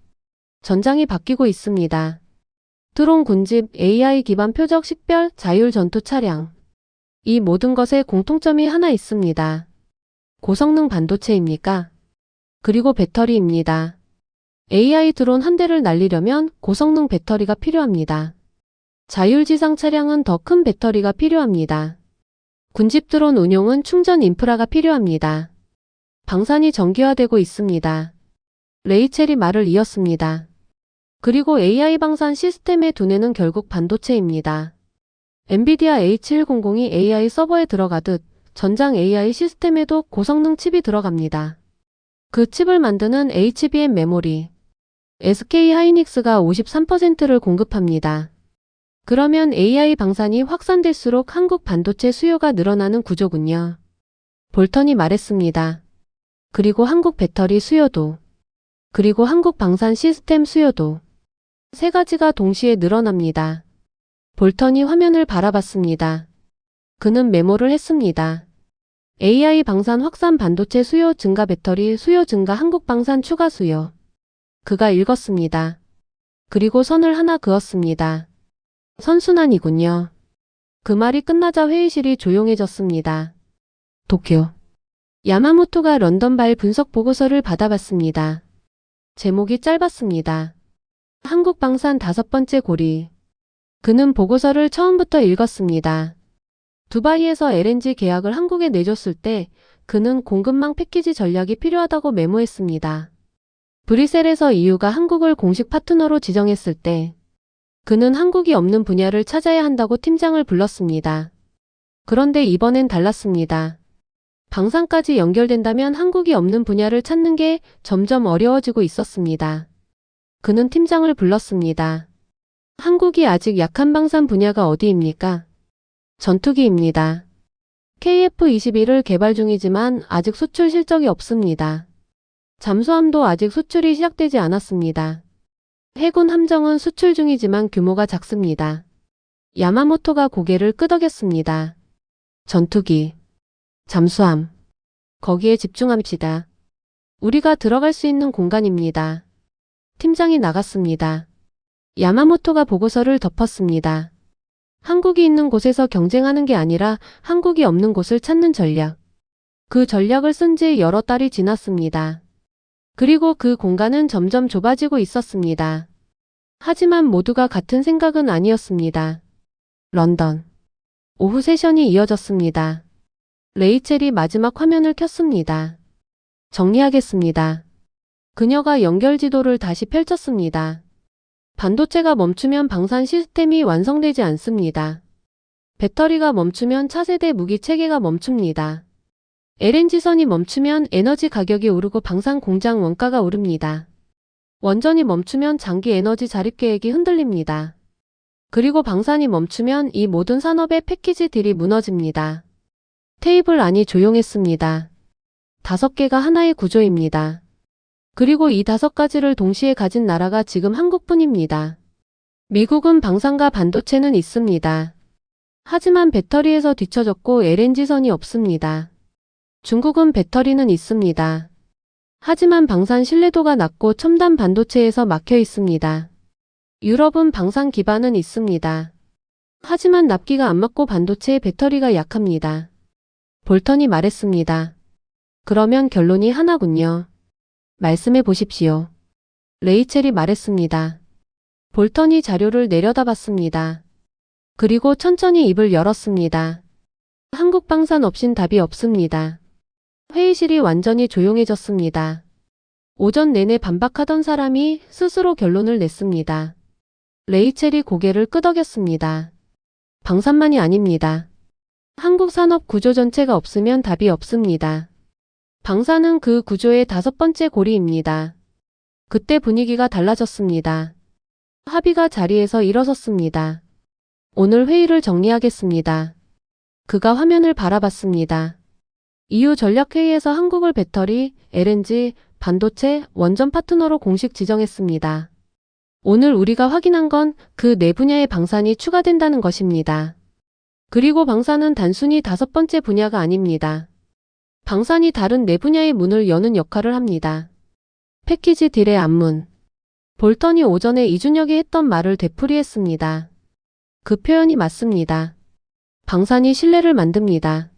전장이 바뀌고 있습니다. 드론 군집, AI 기반 표적 식별, 자율 전투 차량. 이 모든 것에 공통점이 하나 있습니다. 고성능 반도체입니까? 그리고 배터리입니다. AI 드론 한 대를 날리려면 고성능 배터리가 필요합니다. 자율지상 차량은 더 큰 배터리가 필요합니다. 군집 드론 운용은 충전 인프라가 필요합니다. 방산이 정기화되고 있습니다. 레이첼이 말을 이었습니다. 그리고 AI 방산 시스템의 두뇌는 결국 반도체입니다. 엔비디아 H100이 AI 서버에 들어가듯 전장 AI 시스템에도 고성능 칩이 들어갑니다. 그 칩을 만드는 HBM 메모리. SK하이닉스가 53%를 공급합니다. 그러면 AI 방산이 확산될수록 한국 반도체 수요가 늘어나는 구조군요. 볼턴이 말했습니다. 그리고 한국 배터리 수요도. 그리고 한국 방산 시스템 수요도. 세 가지가 동시에 늘어납니다. 볼턴이 화면을 바라봤습니다. 그는 메모를 했습니다. AI 방산 확산 반도체 수요 증가 배터리 수요 증가 한국 방산 추가 수요. 그가 읽었습니다. 그리고 선을 하나 그었습니다. 선순환이군요. 그 말이 끝나자 회의실이 조용해졌습니다. 도쿄. 야마모토가 런던발 분석 보고서를 받아봤습니다. 제목이 짧았습니다. 한국 방산 5번째 고리. 그는 보고서를 처음부터 읽었습니다. 두바이에서 LNG 계약을 한국에 내줬을 때 그는 공급망 패키지 전략이 필요하다고 메모했습니다. 브뤼셀에서 EU가 한국을 공식 파트너로 지정했을 때 그는 한국이 없는 분야를 찾아야 한다고 팀장을 불렀습니다. 그런데 이번엔 달랐습니다. 방산까지 연결된다면 한국이 없는 분야를 찾는 게 점점 어려워지고 있었습니다. 그는 팀장을 불렀습니다. 한국이 아직 약한 방산 분야가 어디입니까? 전투기입니다. KF-21을 개발 중이지만 아직 수출 실적이 없습니다. 잠수함도 아직 수출이 시작되지 않았습니다. 해군 함정은 수출 중이지만 규모가 작습니다. 야마모토가 고개를 끄덕였습니다. 전투기, 잠수함, 거기에 집중합시다. 우리가 들어갈 수 있는 공간입니다. 팀장이 나갔습니다. 야마모토가 보고서를 덮었습니다. 한국이 있는 곳에서 경쟁하는 게 아니라 한국이 없는 곳을 찾는 전략. 그 전략을 쓴 지 여러 달이 지났습니다. 그리고 그 공간은 점점 좁아지고 있었습니다. 하지만 모두가 같은 생각은 아니었습니다. 런던. 오후 세션이 이어졌습니다. 레이첼이 마지막 화면을 켰습니다. 정리하겠습니다. 그녀가 연결 지도를 다시 펼쳤습니다. 반도체가 멈추면 방산 시스템이 완성되지 않습니다. 배터리가 멈추면 차세대 무기 체계가 멈춥니다. LNG선이 멈추면 에너지 가격이 오르고 방산 공장 원가가 오릅니다. 원전이 멈추면 장기 에너지 자립 계획이 흔들립니다. 그리고 방산이 멈추면 이 모든 산업의 패키지 딜이 무너집니다. 테이블 안이 조용했습니다. 5개가 하나의 구조입니다. 그리고 이 5가지를 동시에 가진 나라가 지금 한국뿐입니다. 미국은 방산과 반도체는 있습니다. 하지만 배터리에서 뒤처졌고 LNG선이 없습니다. 중국은 배터리는 있습니다. 하지만 방산 신뢰도가 낮고 첨단 반도체에서 막혀 있습니다. 유럽은 방산 기반은 있습니다. 하지만 납기가 안 맞고 반도체의 배터리가 약합니다. 볼턴이 말했습니다. 그러면 결론이 하나군요. 말씀해 보십시오. 레이첼이 말했습니다. 볼턴이 자료를 내려다봤습니다. 그리고 천천히 입을 열었습니다. 한국 방산 없인 답이 없습니다. 회의실이 완전히 조용해졌습니다. 오전 내내 반박하던 사람이 스스로 결론을 냈습니다. 레이첼이 고개를 끄덕였습니다. 방산만이 아닙니다. 한국 산업 구조 전체가 없으면 답이 없습니다. 방산은 그 구조의 5번째 고리입니다. 그때 분위기가 달라졌습니다. 합의가 자리에서 일어섰습니다. 오늘 회의를 정리하겠습니다. 그가 화면을 바라봤습니다. EU 전략회의에서 한국을 배터리, LNG, 반도체, 원전 파트너로 공식 지정했습니다. 오늘 우리가 확인한 건 그 4분야의 방산이 추가된다는 것입니다. 그리고 방산은 단순히 5번째 분야가 아닙니다. 방산이 다른 4분야의 문을 여는 역할을 합니다. 패키지 딜의 앞문. 볼턴이 오전에 이준혁이 했던 말을 되풀이했습니다. 그 표현이 맞습니다. 방산이 신뢰를 만듭니다.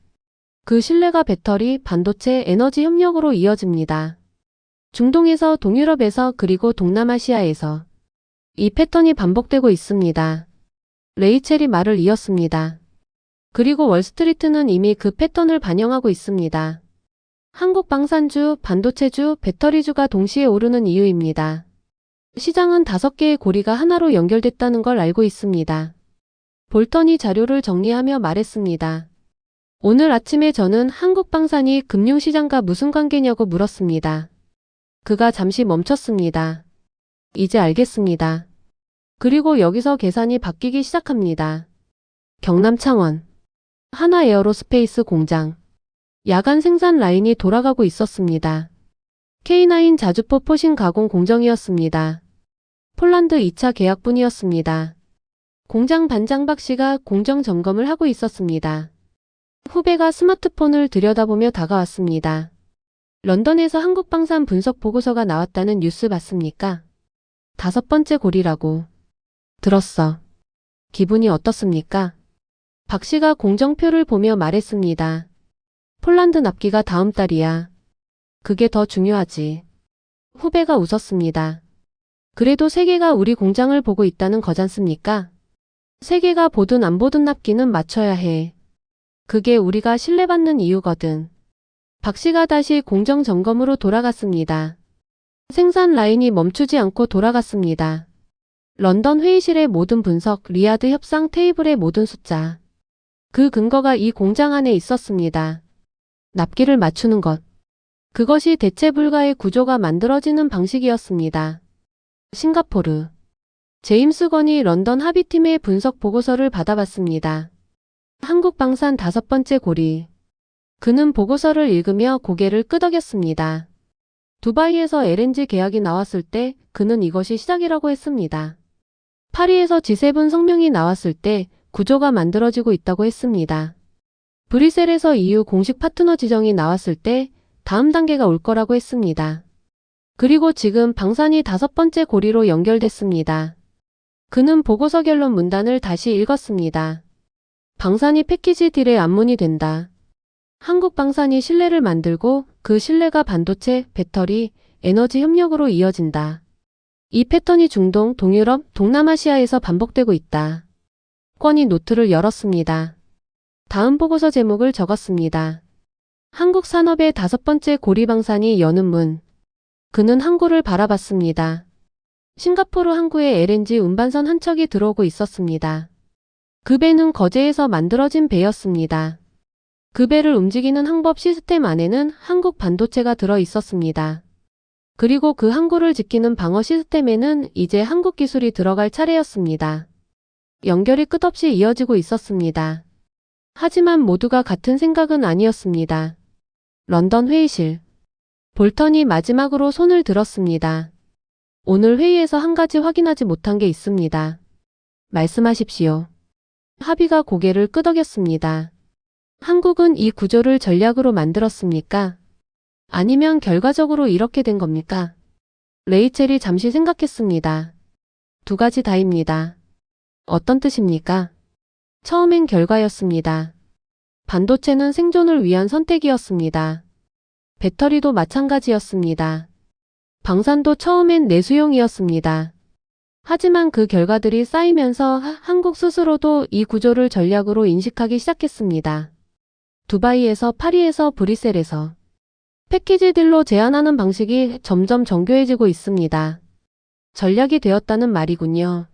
그 신뢰가 배터리, 반도체, 에너지 협력으로 이어집니다. 중동에서 동유럽에서 그리고 동남아시아에서 이 패턴이 반복되고 있습니다. 레이첼이 말을 이었습니다. 그리고 월스트리트는 이미 그 패턴을 반영하고 있습니다. 한국 방산주, 반도체주, 배터리주가 동시에 오르는 이유입니다. 시장은 5개의 고리가 하나로 연결됐다는 걸 알고 있습니다. 볼턴이 자료를 정리하며 말했습니다. 오늘 아침에 저는 한국 방산이 금융시장과 무슨 관계냐고 물었습니다. 그가 잠시 멈췄습니다. 이제 알겠습니다. 그리고 여기서 계산이 바뀌기 시작합니다. 경남 창원. 하나에어로스페이스 공장. 야간 생산 라인이 돌아가고 있었습니다. K9 자주포 포신 가공 공정이었습니다. 폴란드 2차 계약분이었습니다. 공장 반장 박 씨가 공정 점검을 하고 있었습니다. 후배가 스마트폰을 들여다보며 다가왔습니다. 런던에서 한국 방산 분석 보고서가 나왔다는 뉴스 봤습니까? 5번째 고리라고. 들었어. 기분이 어떻습니까? 박 씨가 공정표를 보며 말했습니다. 폴란드 납기가 다음 달이야. 그게 더 중요하지. 후배가 웃었습니다. 그래도 세계가 우리 공장을 보고 있다는 거잖습니까? 세계가 보든 안 보든 납기는 맞춰야 해. 그게 우리가 신뢰받는 이유거든. 박 씨가 다시 공정 점검으로 돌아갔습니다. 생산 라인이 멈추지 않고 돌아갔습니다. 런던 회의실의 모든 분석, 리야드 협상 테이블의 모든 숫자. 그 근거가 이 공장 안에 있었습니다. 납기를 맞추는 것. 그것이 대체 불가의 구조가 만들어지는 방식이었습니다. 싱가포르. 제임스 건이 런던 합의팀의 분석 보고서를 받아봤습니다. 한국 방산 5번째 고리. 그는 보고서를 읽으며 고개를 끄덕였습니다. 두바이에서 LNG 계약이 나왔을 때 그는 이것이 시작이라고 했습니다. 파리에서 G7 성명이 나왔을 때 구조가 만들어지고 있다고 했습니다. 브뤼셀에서 EU 공식 파트너 지정이 나왔을 때 다음 단계가 올 거라고 했습니다. 그리고 지금 방산이 5번째 고리로 연결됐습니다. 그는 보고서 결론 문단을 다시 읽었습니다. 방산이 패키지 딜의 앞문이 된다. 한국 방산이 신뢰를 만들고 그 신뢰가 반도체, 배터리, 에너지 협력으로 이어진다. 이 패턴이 중동, 동유럽, 동남아시아에서 반복되고 있다. 권이 노트를 열었습니다. 다음 보고서 제목을 적었습니다. 한국 산업의 5번째 고리 방산이 여는 문. 그는 항구를 바라봤습니다. 싱가포르 항구에 LNG 운반선 한 척이 들어오고 있었습니다. 그 배는 거제에서 만들어진 배였습니다. 그 배를 움직이는 항법 시스템 안에는 한국 반도체가 들어 있었습니다. 그리고 그 항구를 지키는 방어 시스템에는 이제 한국 기술이 들어갈 차례였습니다. 연결이 끝없이 이어지고 있었습니다. 하지만 모두가 같은 생각은 아니었습니다. 런던 회의실. 볼턴이 마지막으로 손을 들었습니다. 오늘 회의에서 한 가지 확인하지 못한 게 있습니다. 말씀하십시오. 합의가 고개를 끄덕였습니다. 한국은 이 구조를 전략으로 만들었습니까? 아니면 결과적으로 이렇게 된 겁니까? 레이첼이 잠시 생각했습니다. 두 가지 다입니다. 어떤 뜻입니까? 처음엔 결과였습니다. 반도체는 생존을 위한 선택이었습니다. 배터리도 마찬가지였습니다. 방산도 처음엔 내수용이었습니다. 하지만 그 결과들이 쌓이면서 한국 스스로도 이 구조를 전략으로 인식하기 시작했습니다. 두바이에서, 파리에서, 브뤼셀에서 패키지 딜로 제한하는 방식이 점점 정교해지고 있습니다. 전략이 되었다는 말이군요.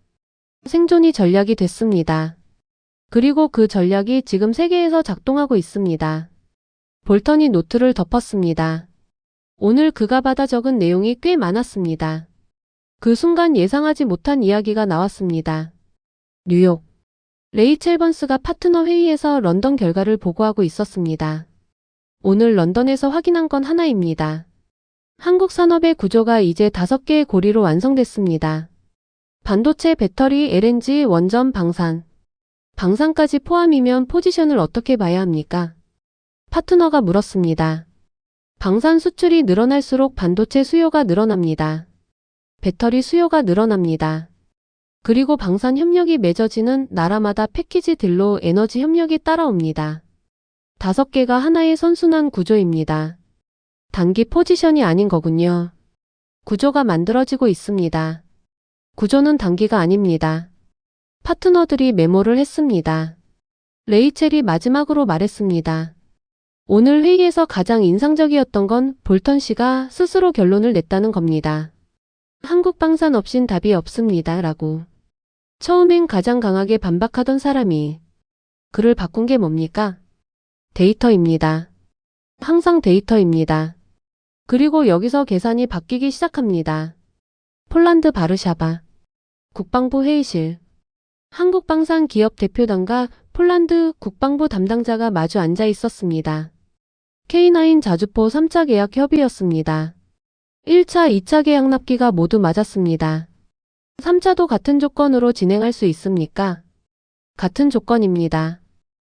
생존이 전략이 됐습니다. 그리고 그 전략이 지금 세계에서 작동하고 있습니다. 볼턴이 노트를 덮었습니다. 오늘 그가 받아 적은 내용이 꽤 많았습니다. 그 순간 예상하지 못한 이야기가 나왔습니다. 뉴욕. 레이첼 번스가 파트너 회의에서 런던 결과를 보고하고 있었습니다. 오늘 런던에서 확인한 건 하나입니다. 한국 산업의 구조가 이제 5개의 고리로 완성됐습니다. 반도체, 배터리, LNG, 원전, 방산. 방산까지 포함이면 포지션을 어떻게 봐야 합니까? 파트너가 물었습니다. 방산 수출이 늘어날수록 반도체 수요가 늘어납니다. 배터리 수요가 늘어납니다. 그리고 방산 협력이 맺어지는 나라마다 패키지 딜로 에너지 협력이 따라옵니다. 5개가 하나의 선순환 구조입니다. 단기 포지션이 아닌 거군요. 구조가 만들어지고 있습니다. 구조는 단기가 아닙니다. 파트너들이 메모를 했습니다. 레이첼이 마지막으로 말했습니다. 오늘 회의에서 가장 인상적이었던 건 볼턴 씨가 스스로 결론을 냈다는 겁니다. 한국 방산 없인 답이 없습니다. 라고. 처음엔 가장 강하게 반박하던 사람이 그를 바꾼 게 뭡니까? 데이터입니다. 항상 데이터입니다. 그리고 여기서 계산이 바뀌기 시작합니다. 폴란드 바르샤바. 국방부 회의실. 한국 방산 기업 대표단과 폴란드 국방부 담당자가 마주 앉아 있었습니다. K9 자주포 3차 계약 협의였습니다. 1차, 2차 계약 납기가 모두 맞았습니다. 3차도 같은 조건으로 진행할 수 있습니까? 같은 조건입니다.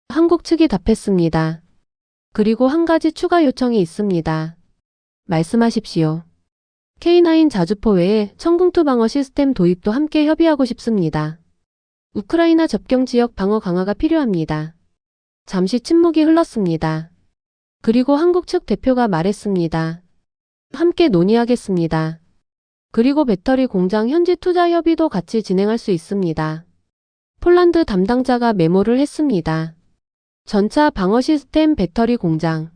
한국 측이 답했습니다. 그리고 한 가지 추가 요청이 있습니다. 말씀하십시오. K9 자주포 외에 청궁투 방어 시스템 도입도 함께 협의하고 싶습니다. 우크라이나 접경 지역 방어 강화가 필요합니다. 잠시 침묵이 흘렀습니다. 그리고 한국 측 대표가 말했습니다. 함께 논의하겠습니다. 그리고 배터리 공장 현지 투자 협의도 같이 진행할 수 있습니다. 폴란드 담당자가 메모를 했습니다. 전차 방어 시스템 배터리 공장.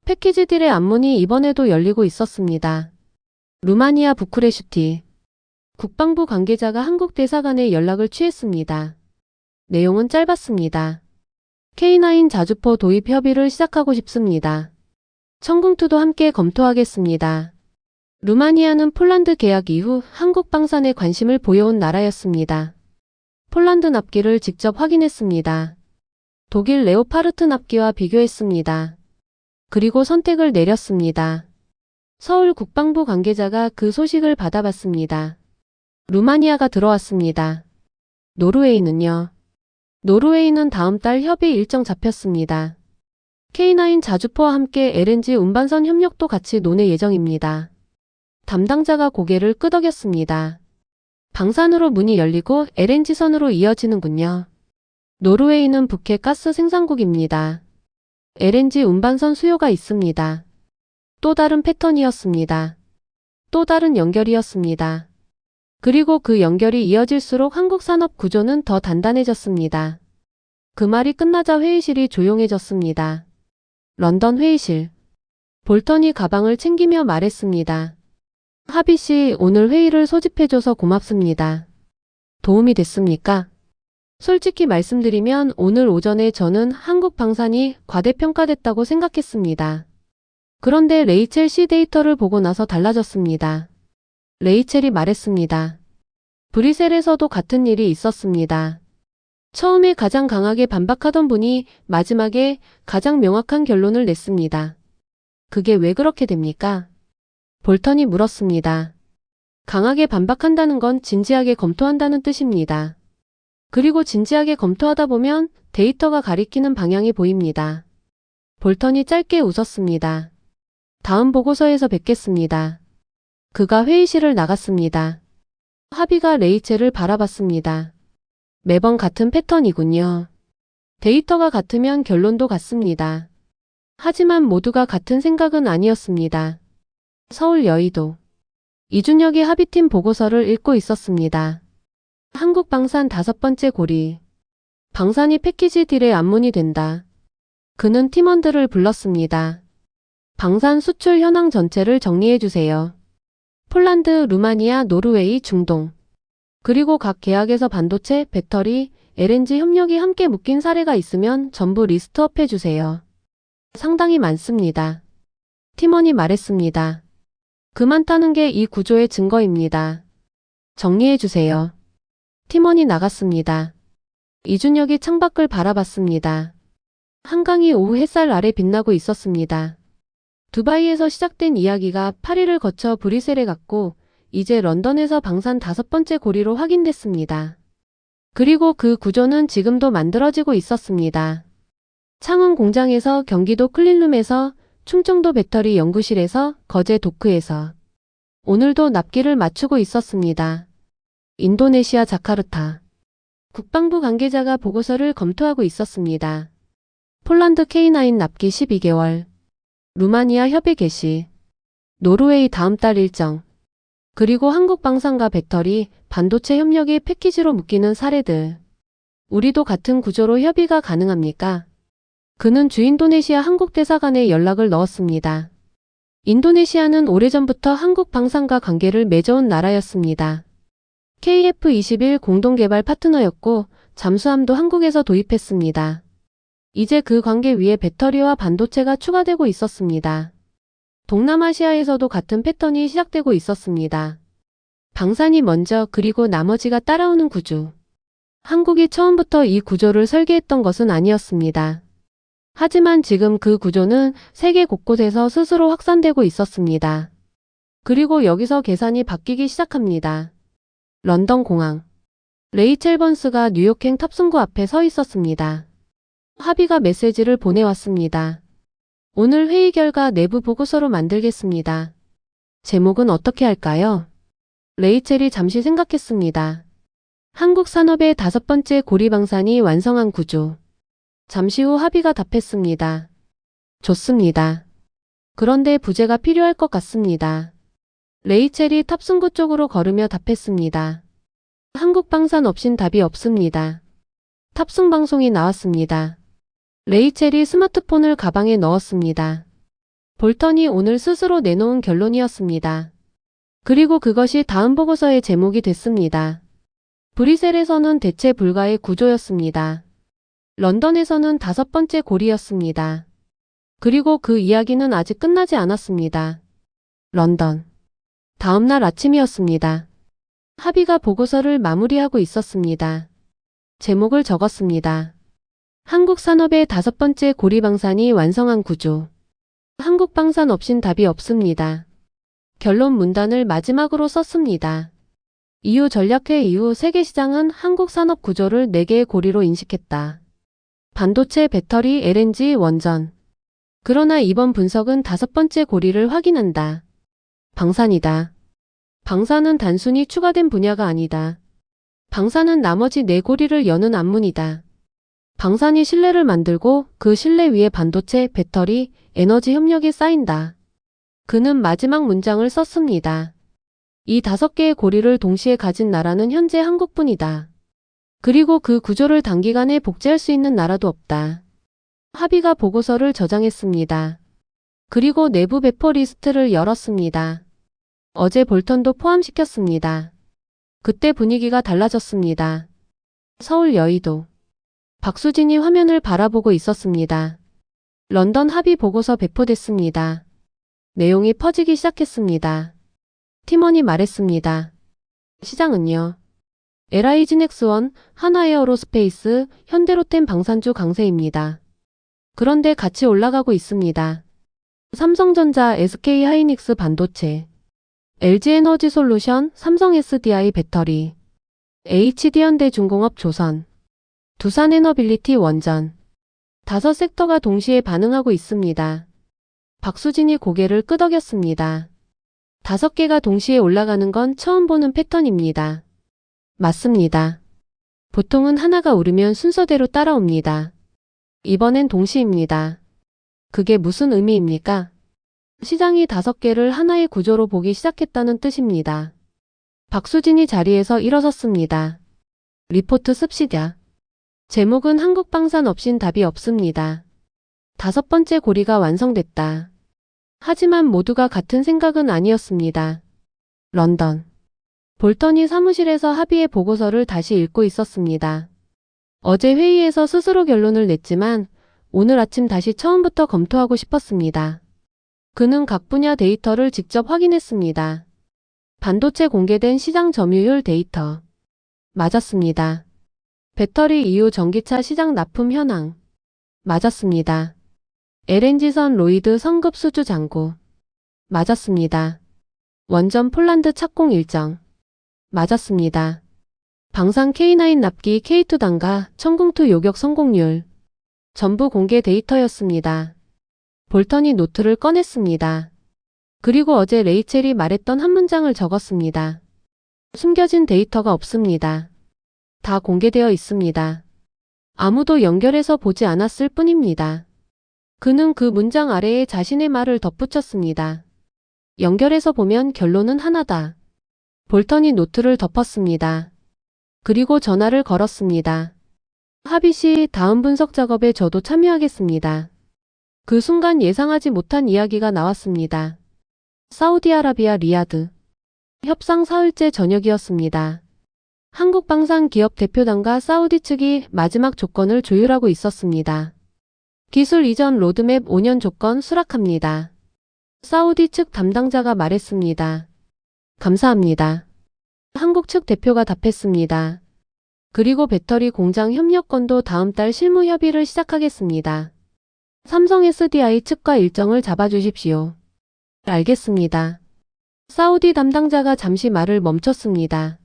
패키지 딜의 안문이 이번에도 열리고 있었습니다. 루마니아 부쿠레슈티. 국방부 관계자가 한국 대사관에 연락을 취했습니다. 내용은 짧았습니다. K9 자주포 도입 협의를 시작하고 싶습니다. 청궁투도 함께 검토하겠습니다. 루마니아는 폴란드 개학 이후 한국 방산에 관심을 보여온 나라였습니다. 폴란드 납기를 직접 확인했습니다. 독일 레오파르트 납기와 비교했습니다. 그리고 선택을 내렸습니다. 서울 국방부 관계자가 그 소식을 받아봤습니다. 루마니아가 들어왔습니다. 노르웨이는요? 노르웨이는 다음 달 협의 일정 잡혔습니다. K9 자주포와 함께 LNG 운반선 협력도 같이 논의 예정입니다. 담당자가 고개를 끄덕였습니다. 방산으로 문이 열리고 LNG선으로 이어지는군요. 노르웨이는 북해 가스 생산국입니다. LNG 운반선 수요가 있습니다. 또 다른 패턴이었습니다. 또 다른 연결이었습니다. 그리고 그 연결이 이어질수록 한국 산업 구조는 더 단단해졌습니다. 그 말이 끝나자 회의실이 조용해졌습니다. 런던 회의실. 볼턴이 가방을 챙기며 말했습니다. 하비 씨, 오늘 회의를 소집해줘서 고맙습니다. 도움이 됐습니까? 솔직히 말씀드리면 오늘 오전에 저는 한국 방산이 과대평가됐다고 생각했습니다. 그런데 레이첼 씨 데이터를 보고 나서 달라졌습니다. 레이첼이 말했습니다. 브뤼셀에서도 같은 일이 있었습니다. 처음에 가장 강하게 반박하던 분이 마지막에 가장 명확한 결론을 냈습니다. 그게 왜 그렇게 됩니까? 볼턴이 물었습니다. 강하게 반박한다는 건 진지하게 검토한다는 뜻입니다. 그리고 진지하게 검토하다 보면 데이터가 가리키는 방향이 보입니다. 볼턴이 짧게 웃었습니다. 다음 보고서에서 뵙겠습니다. 그가 회의실을 나갔습니다. 하비가 레이첼을 바라봤습니다. 매번 같은 패턴이군요. 데이터가 같으면 결론도 같습니다. 하지만 모두가 같은 생각은 아니었습니다. 서울 여의도. 이준혁이 합의팀 보고서를 읽고 있었습니다. 한국 방산 5번째 고리. 방산이 패키지 딜의 안문이 된다. 그는 팀원들을 불렀습니다. 방산 수출 현황 전체를 정리해주세요. 폴란드, 루마니아, 노르웨이, 중동. 그리고 각 계약에서 반도체, 배터리, LNG 협력이 함께 묶인 사례가 있으면 전부 리스트업 해주세요. 상당히 많습니다. 팀원이 말했습니다. 그 많다는 게 이 구조의 증거입니다. 정리해주세요. 팀원이 나갔습니다. 이준혁이 창밖을 바라봤습니다. 한강이 오후 햇살 아래 빛나고 있었습니다. 두바이에서 시작된 이야기가 파리를 거쳐 브뤼셀에 갔고 이제 런던에서 방산 5번째 고리로 확인됐습니다. 그리고 그 구조는 지금도 만들어지고 있었습니다. 창원 공장에서 경기도 클린룸에서 충청도 배터리 연구실에서 거제 도크에서 오늘도 납기를 맞추고 있었습니다. 인도네시아 자카르타. 국방부 관계자가 보고서를 검토하고 있었습니다. 폴란드 K9 납기 12개월. 루마니아 협의 개시. 노르웨이 다음 달 일정. 그리고 한국 방산과 배터리, 반도체 협력이 패키지로 묶이는 사례들. 우리도 같은 구조로 협의가 가능합니까? 그는 주인도네시아 한국 대사관에 연락을 넣었습니다. 인도네시아는 오래전부터 한국 방산과 관계를 맺어온 나라였습니다. KF-21 공동개발 파트너였고 잠수함도 한국에서 도입했습니다. 이제 그 관계 위에 배터리와 반도체가 추가되고 있었습니다. 동남아시아에서도 같은 패턴이 시작되고 있었습니다. 방산이 먼저 그리고 나머지가 따라오는 구조. 한국이 처음부터 이 구조를 설계했던 것은 아니었습니다. 하지만 지금 그 구조는 세계 곳곳에서 스스로 확산되고 있었습니다. 그리고 여기서 계산이 바뀌기 시작합니다. 런던 공항. 레이첼 번스가 뉴욕행 탑승구 앞에 서 있었습니다. 하비가 메시지를 보내왔습니다. 오늘 회의 결과 내부 보고서로 만들겠습니다. 제목은 어떻게 할까요? 레이첼이 잠시 생각했습니다. 한국 산업의 5번째 고리방산이 완성한 구조. 잠시 후 합의가 답했습니다. 좋습니다. 그런데 부재가 필요할 것 같습니다. 레이첼이 탑승구 쪽으로 걸으며 답했습니다. 한국방산 없인 답이 없습니다. 탑승 방송이 나왔습니다. 레이첼이 스마트폰을 가방에 넣었습니다. 볼턴이 오늘 스스로 내놓은 결론이었습니다. 그리고 그것이 다음 보고서의 제목이 됐습니다. 브뤼셀에서는 대체 불가의 구조였습니다. 런던에서는 5번째 고리였습니다. 그리고 그 이야기는 아직 끝나지 않았습니다. 런던. 다음날 아침이었습니다. 합의가 보고서를 마무리하고 있었습니다. 제목을 적었습니다. 한국 산업의 5번째 고리방산이 완성한 구조. 한국방산 없인 답이 없습니다. 결론 문단을 마지막으로 썼습니다. 이후 전략회 이후 세계시장은 한국 산업 구조를 4개의 고리로 인식했다. 반도체, 배터리, LNG, 원전. 그러나 이번 분석은 5번째 고리를 확인한다. 방산이다. 방산은 단순히 추가된 분야가 아니다. 방산은 나머지 4고리를 여는 앞문이다. 방산이 신뢰를 만들고 그 신뢰 위에 반도체, 배터리, 에너지 협력이 쌓인다. 그는 마지막 문장을 썼습니다. 이 5개의 고리를 동시에 가진 나라는 현재 한국뿐이다. 그리고 그 구조를 단기간에 복제할 수 있는 나라도 없다. 합의가 보고서를 저장했습니다. 그리고 내부 배포 리스트를 열었습니다. 어제 볼턴도 포함시켰습니다. 그때 분위기가 달라졌습니다. 서울 여의도. 박수진이 화면을 바라보고 있었습니다. 런던 합의 보고서 배포됐습니다. 내용이 퍼지기 시작했습니다. 팀원이 말했습니다. 시장은요. LI지넥스원, 한화에어로스페이스, 현대로템 방산주 강세입니다. 그런데 같이 올라가고 있습니다. 삼성전자, SK하이닉스 반도체, LG에너지솔루션, 삼성 SDI 배터리, HD현대중공업 조선, 두산에너빌리티 원전. 5섹터가 동시에 반응하고 있습니다. 박수진이 고개를 끄덕였습니다. 5개가 동시에 올라가는 건 처음 보는 패턴입니다. 맞습니다. 보통은 하나가 오르면 순서대로 따라옵니다. 이번엔 동시입니다. 그게 무슨 의미입니까? 시장이 5개를 하나의 구조로 보기 시작했다는 뜻입니다. 박수진이 자리에서 일어섰습니다. 리포트 씁시다. 제목은 한국방산 없인 답이 없습니다. 5번째 고리가 완성됐다. 하지만 모두가 같은 생각은 아니었습니다. 런던. 볼턴이 사무실에서 합의의 보고서를 다시 읽고 있었습니다. 어제 회의에서 스스로 결론을 냈지만 오늘 아침 다시 처음부터 검토하고 싶었습니다. 그는 각 분야 데이터를 직접 확인했습니다. 반도체 공개된 시장 점유율 데이터. 맞았습니다. 배터리 이후 전기차 시장 납품 현황. 맞았습니다. LNG선 로이드 성급 수주 잔고. 맞았습니다. 원전 폴란드 착공 일정. 맞았습니다. 방산 K9 납기 K2 단가 천궁2 요격 성공률. 전부 공개 데이터였습니다. 볼턴이 노트를 꺼냈습니다. 그리고 어제 레이첼이 말했던 한 문장을 적었습니다. 숨겨진 데이터가 없습니다. 다 공개되어 있습니다. 아무도 연결해서 보지 않았을 뿐입니다. 그는 그 문장 아래에 자신의 말을 덧붙였습니다. 연결해서 보면 결론은 하나다. 볼턴이 노트를 덮었습니다. 그리고 전화를 걸었습니다. 합의 시 다음 분석 작업에 저도 참여하겠습니다. 그 순간 예상하지 못한 이야기가 나왔습니다. 사우디아라비아 리야드. 협상 사흘째 저녁이었습니다. 한국방산 기업 대표단과 사우디 측이 마지막 조건을 조율하고 있었습니다. 기술 이전 로드맵 5년 조건 수락합니다. 사우디 측 담당자가 말했습니다. 감사합니다. 한국 측 대표가 답했습니다. 그리고 배터리 공장 협력건도 다음 달 실무 협의를 시작하겠습니다. 삼성 SDI 측과 일정을 잡아주십시오. 알겠습니다. 사우디 담당자가 잠시 말을 멈췄습니다.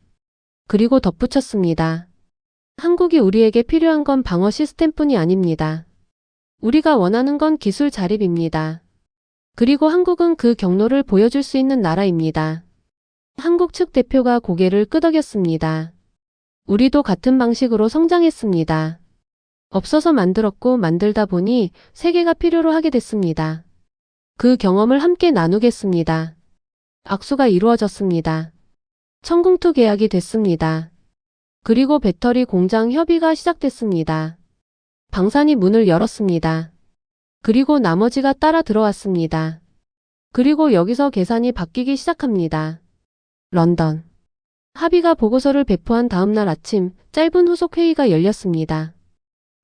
그리고 덧붙였습니다. 한국이 우리에게 필요한 건 방어 시스템뿐이 아닙니다. 우리가 원하는 건 기술 자립입니다. 그리고 한국은 그 경로를 보여줄 수 있는 나라입니다. 한국 측 대표가 고개를 끄덕였습니다. 우리도 같은 방식으로 성장했습니다. 없어서 만들었고 만들다 보니 세계가 필요로 하게 됐습니다. 그 경험을 함께 나누겠습니다. 악수가 이루어졌습니다. 청공투 계약이 됐습니다. 그리고 배터리 공장 협의가 시작됐습니다. 방산이 문을 열었습니다. 그리고 나머지가 따라 들어왔습니다. 그리고 여기서 계산이 바뀌기 시작합니다. 런던. 합의가 보고서를 배포한 다음 날 아침 짧은 후속 회의가 열렸습니다.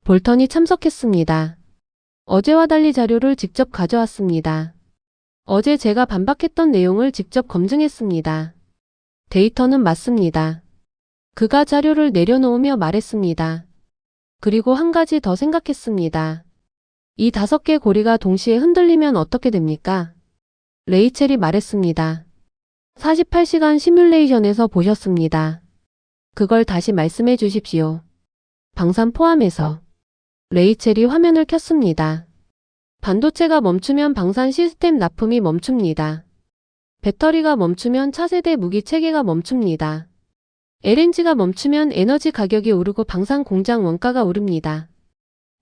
볼턴이 참석했습니다. 어제와 달리 자료를 직접 가져왔습니다. 어제 제가 반박했던 내용을 직접 검증했습니다. 데이터는 맞습니다. 그가 자료를 내려놓으며 말했습니다. 그리고 한 가지 더 생각했습니다. 이 5개 고리가 동시에 흔들리면 어떻게 됩니까? 레이첼이 말했습니다. 48시간 시뮬레이션에서 보셨습니다. 그걸 다시 말씀해 주십시오. 방산 포함해서. 레이첼이 화면을 켰습니다. 반도체가 멈추면 방산 시스템 납품이 멈춥니다. 배터리가 멈추면 차세대 무기 체계가 멈춥니다. LNG가 멈추면 에너지 가격이 오르고 방산 공장 원가가 오릅니다.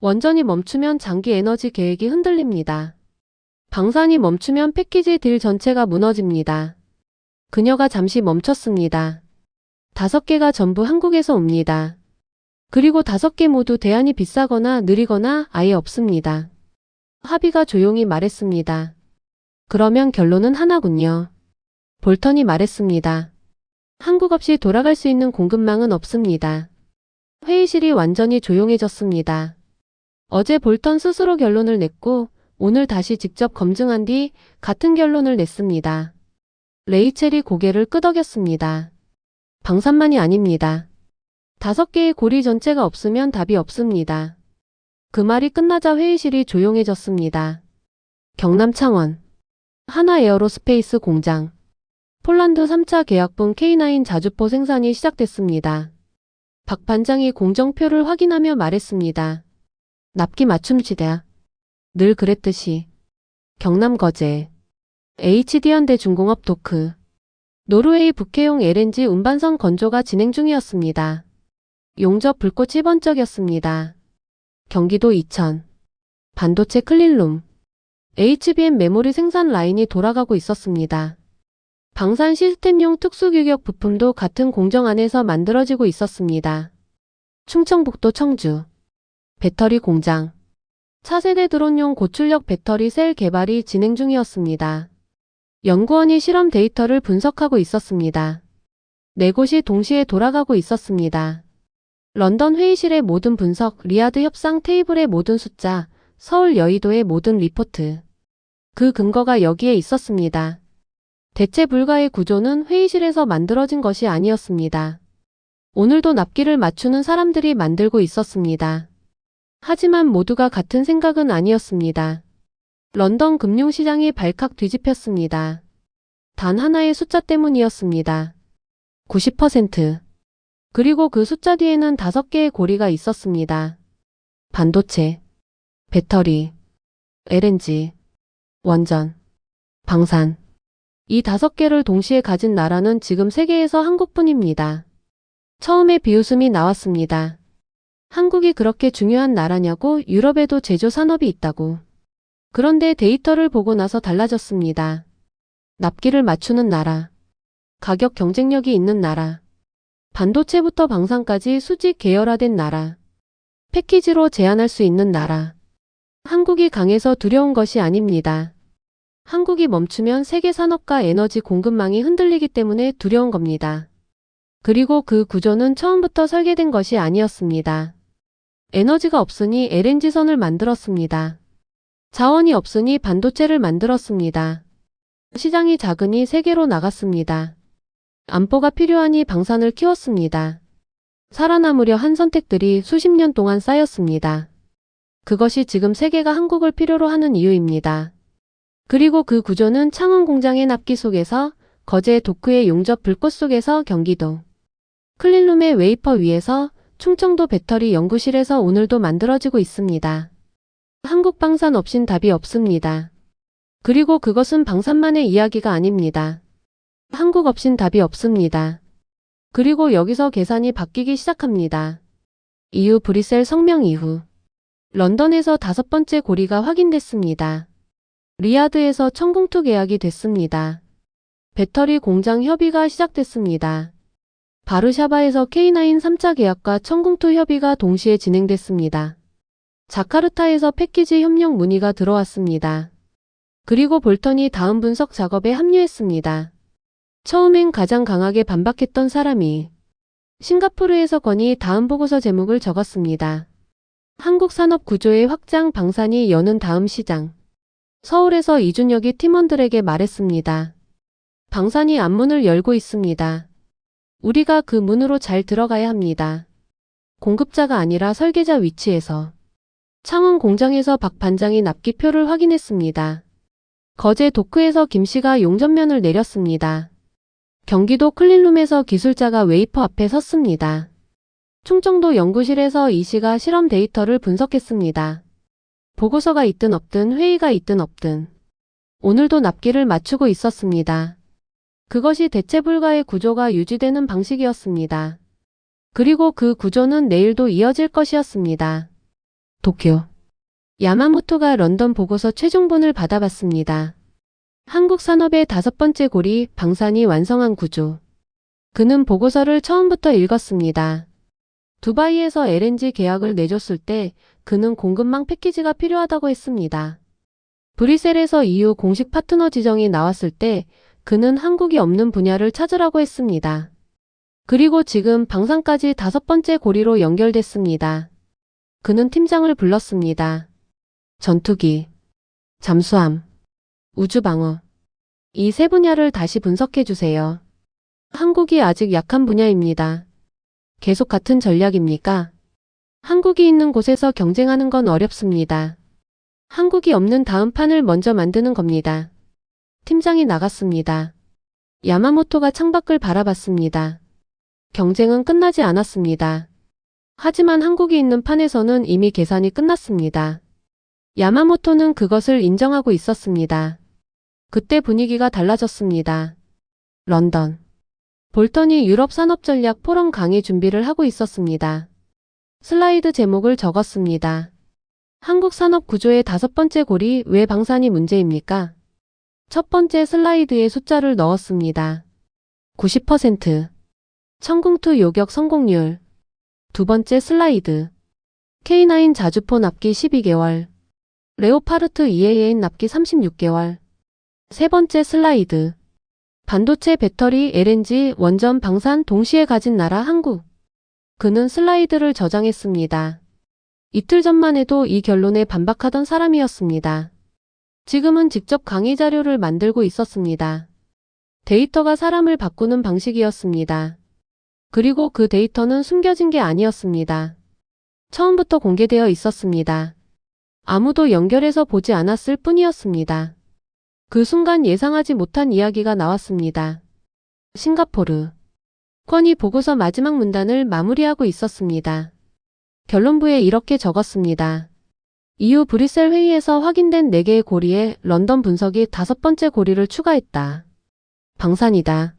원전이 멈추면 장기 에너지 계획이 흔들립니다. 방산이 멈추면 패키지 딜 전체가 무너집니다. 그녀가 잠시 멈췄습니다. 5개가 전부 한국에서 옵니다. 그리고 5개 모두 대안이 비싸거나 느리거나 아예 없습니다. 합의가 조용히 말했습니다. 그러면 결론은 하나군요. 볼턴이 말했습니다. 한국 없이 돌아갈 수 있는 공급망은 없습니다. 회의실이 완전히 조용해졌습니다. 어제 볼턴 스스로 결론을 냈고 오늘 다시 직접 검증한 뒤 같은 결론을 냈습니다. 레이첼이 고개를 끄덕였습니다. 방산만이 아닙니다. 5개의 고리 전체가 없으면 답이 없습니다. 그 말이 끝나자 회의실이 조용해졌습니다. 경남 창원 하나 에어로스페이스 공장 폴란드 3차 계약분 K9 자주포 생산이 시작됐습니다. 박 반장이 공정표를 확인하며 말했습니다. 납기 맞춤지대야. 늘 그랬듯이. 경남 거제 HD현대 중공업 도크 노르웨이 북해용 LNG 운반선 건조가 진행 중이었습니다. 용접 불꽃이 번쩍였습니다. 경기도 이천 반도체 클린룸 HBM 메모리 생산 라인이 돌아가고 있었습니다. 방산 시스템용 특수규격 부품도 같은 공정 안에서 만들어지고 있었습니다. 충청북도 청주 배터리 공장 차세대 드론용 고출력 배터리 셀 개발이 진행 중이었습니다. 연구원이 실험 데이터를 분석하고 있었습니다. 4곳이 동시에 돌아가고 있었습니다. 런던 회의실의 모든 분석, 리야드 협상 테이블의 모든 숫자, 서울 여의도의 모든 리포트. 그 근거가 여기에 있었습니다. 대체 불가의 구조는 회의실에서 만들어진 것이 아니었습니다. 오늘도 납기를 맞추는 사람들이 만들고 있었습니다. 하지만 모두가 같은 생각은 아니었습니다. 런던 금융시장이 발칵 뒤집혔습니다. 단 하나의 숫자 때문이었습니다. 90%. 그리고 그 숫자 뒤에는 5개의 고리가 있었습니다. 반도체, 배터리, LNG, 원전, 방산. 이 5개를 동시에 가진 나라는 지금 세계에서 한국뿐입니다. 처음에 비웃음이 나왔습니다. 한국이 그렇게 중요한 나라냐고 유럽에도 제조 산업이 있다고. 그런데 데이터를 보고 나서 달라졌습니다. 납기를 맞추는 나라. 가격 경쟁력이 있는 나라. 반도체부터 방산까지 수직 계열화된 나라. 패키지로 제한할 수 있는 나라. 한국이 강해서 두려운 것이 아닙니다. 한국이 멈추면 세계 산업과 에너지 공급망이 흔들리기 때문에 두려운 겁니다. 그리고 그 구조는 처음부터 설계된 것이 아니었습니다. 에너지가 없으니 LNG선을 만들었습니다. 자원이 없으니 반도체를 만들었습니다. 시장이 작으니 세계로 나갔습니다. 안보가 필요하니 방산을 키웠습니다. 살아남으려 한 선택들이 수십 년 동안 쌓였습니다. 그것이 지금 세계가 한국을 필요로 하는 이유입니다. 그리고 그 구조는 창원 공장의 납기 속에서, 거제 도크의 용접 불꽃 속에서, 경기도 클린룸의 웨이퍼 위에서, 충청도 배터리 연구실에서 오늘도 만들어지고 있습니다. 한국 방산 없인 답이 없습니다. 그리고 그것은 방산만의 이야기가 아닙니다. 한국 없인 답이 없습니다. 그리고 여기서 계산이 바뀌기 시작합니다. EU 브뤼셀 성명 이후 런던에서 5번째 고리가 확인됐습니다. 리야드에서 청공투 계약이 됐습니다. 배터리 공장 협의가 시작됐습니다. 바르샤바에서 K9 3차 계약과 청공투 협의가 동시에 진행됐습니다. 자카르타에서 패키지 협력 문의가 들어왔습니다. 그리고 볼턴이 다음 분석 작업에 합류했습니다. 처음엔 가장 강하게 반박했던 사람이 싱가포르에서 건이 다음 보고서 제목을 적었습니다. 한국 산업 구조의 확장 방산이 여는 다음 시장. 서울에서 이준혁이 팀원들에게 말했습니다. 방산이 앞문을 열고 있습니다. 우리가 그 문으로 잘 들어가야 합니다. 공급자가 아니라 설계자 위치에서. 창원 공장에서 박 반장이 납기표를 확인했습니다. 거제 도크에서 김 씨가 용접면을 내렸습니다. 경기도 클린룸에서 기술자가 웨이퍼 앞에 섰습니다. 충청도 연구실에서 이 씨가 실험 데이터를 분석했습니다. 보고서가 있든 없든 회의가 있든 없든 오늘도 납기를 맞추고 있었습니다. 그것이 대체 불가의 구조가 유지되는 방식이었습니다. 그리고 그 구조는 내일도 이어질 것이었습니다. 도쿄. 야마모토가 런던 보고서 최종본을 받아봤습니다. 한국 산업의 5번째 고리 방산이 완성한 구조. 그는 보고서를 처음부터 읽었습니다. 두바이에서 LNG 계약을 내줬을 때 그는 공급망 패키지가 필요하다고 했습니다. 브뤼셀에서 EU 공식 파트너 지정이 나왔을 때 그는 한국이 없는 분야를 찾으라고 했습니다. 그리고 지금 방산까지 5번째 고리로 연결됐습니다. 그는 팀장을 불렀습니다. 전투기, 잠수함, 우주방어. 이 세 분야를 다시 분석해 주세요. 한국이 아직 약한 분야입니다. 계속 같은 전략입니까? 한국이 있는 곳에서 경쟁하는 건 어렵습니다. 한국이 없는 다음 판을 먼저 만드는 겁니다. 팀장이 나갔습니다. 야마모토가 창밖을 바라봤습니다. 경쟁은 끝나지 않았습니다. 하지만 한국이 있는 판에서는 이미 계산이 끝났습니다. 야마모토는 그것을 인정하고 있었습니다. 그때 분위기가 달라졌습니다. 런던. 볼턴이 유럽 산업전략 포럼 강의 준비를 하고 있었습니다. 슬라이드 제목을 적었습니다. 한국 산업 구조의 5번째 고리 왜 방산이 문제입니까? 첫 번째 슬라이드에 숫자를 넣었습니다. 90%. 청공투 요격 성공률. 두 번째 슬라이드. K9 자주포 납기 12개월. 레오파르트 EAN 납기 36개월. 세 번째 슬라이드. 반도체 배터리 LNG 원전 방산 동시에 가진 나라 한국. 그는 슬라이드를 저장했습니다. 이틀 전만 해도 이 결론에 반박하던 사람이었습니다. 지금은 직접 강의 자료를 만들고 있었습니다. 데이터가 사람을 바꾸는 방식이었습니다. 그리고 그 데이터는 숨겨진 게 아니었습니다. 처음부터 공개되어 있었습니다. 아무도 연결해서 보지 않았을 뿐이었습니다. 그 순간 예상하지 못한 이야기가 나왔습니다. 싱가포르. 권이 보고서 마지막 문단을 마무리하고 있었습니다. 결론부에 이렇게 적었습니다. EU 브뤼셀 회의에서 확인된 4개의 고리에 런던 분석이 5번째 고리를 추가했다. 방산이다.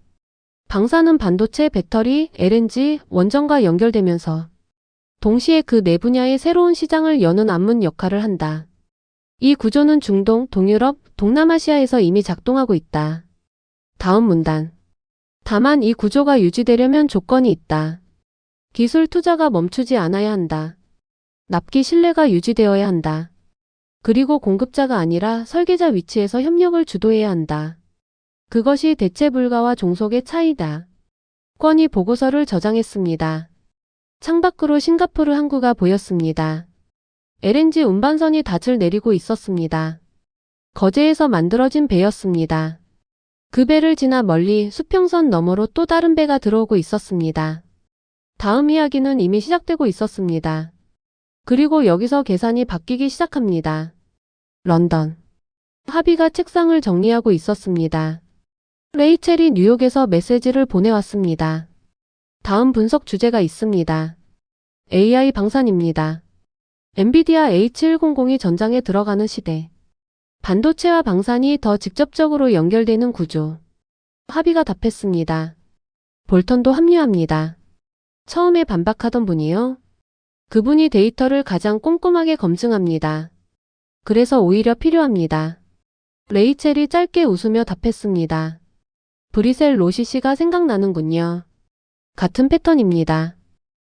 방산은 반도체, 배터리, LNG, 원전과 연결되면서 동시에 그 네 분야의 새로운 시장을 여는 앞문 역할을 한다. 이 구조는 중동, 동유럽, 동남아시아에서 이미 작동하고 있다. 다음 문단. 다만 이 구조가 유지되려면 조건이 있다. 기술 투자가 멈추지 않아야 한다. 납기 신뢰가 유지되어야 한다. 그리고 공급자가 아니라 설계자 위치에서 협력을 주도해야 한다. 그것이 대체 불가와 종속의 차이다. 권이 보고서를 저장했습니다. 창밖으로 싱가포르 항구가 보였습니다. LNG 운반선이 닻을 내리고 있었습니다. 거제에서 만들어진 배였습니다. 그 배를 지나 멀리 수평선 너머로 또 다른 배가 들어오고 있었습니다. 다음 이야기는 이미 시작되고 있었습니다. 그리고 여기서 계산이 바뀌기 시작합니다. 런던. 하비가 책상을 정리하고 있었습니다. 레이첼이 뉴욕에서 메시지를 보내왔습니다. 다음 분석 주제가 있습니다. AI 방산입니다. 엔비디아 H100이 전장에 들어가는 시대. 반도체와 방산이 더 직접적으로 연결되는 구조. 하비가 답했습니다. 볼턴도 합류합니다. 처음에 반박하던 분이요. 그분이 데이터를 가장 꼼꼼하게 검증합니다. 그래서 오히려 필요합니다. 레이첼이 짧게 웃으며 답했습니다. 브리셀 로시 씨가 생각나는군요. 같은 패턴입니다.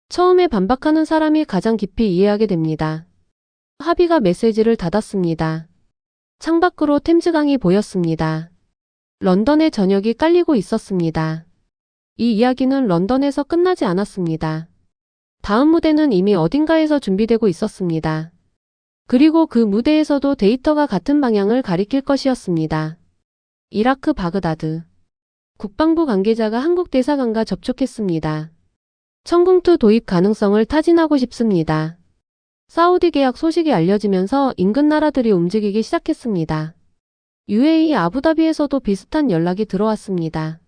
처음에 반박하는 사람이 가장 깊이 이해하게 됩니다. 하비가 메시지를 닫았습니다. 창밖으로 템즈강이 보였습니다. 런던의 저녁이 깔리고 있었습니다. 이 이야기는 런던에서 끝나지 않았습니다. 다음 무대는 이미 어딘가에서 준비되고 있었습니다. 그리고 그 무대에서도 데이터가 같은 방향을 가리킬 것이었습니다. 이라크 바그다드. 국방부 관계자가 한국 대사관과 접촉했습니다. 천궁2 도입 가능성을 타진하고 싶습니다. 사우디 계약 소식이 알려지면서 인근 나라들이 움직이기 시작했습니다. UAE 아부다비에서도 비슷한 연락이 들어왔습니다.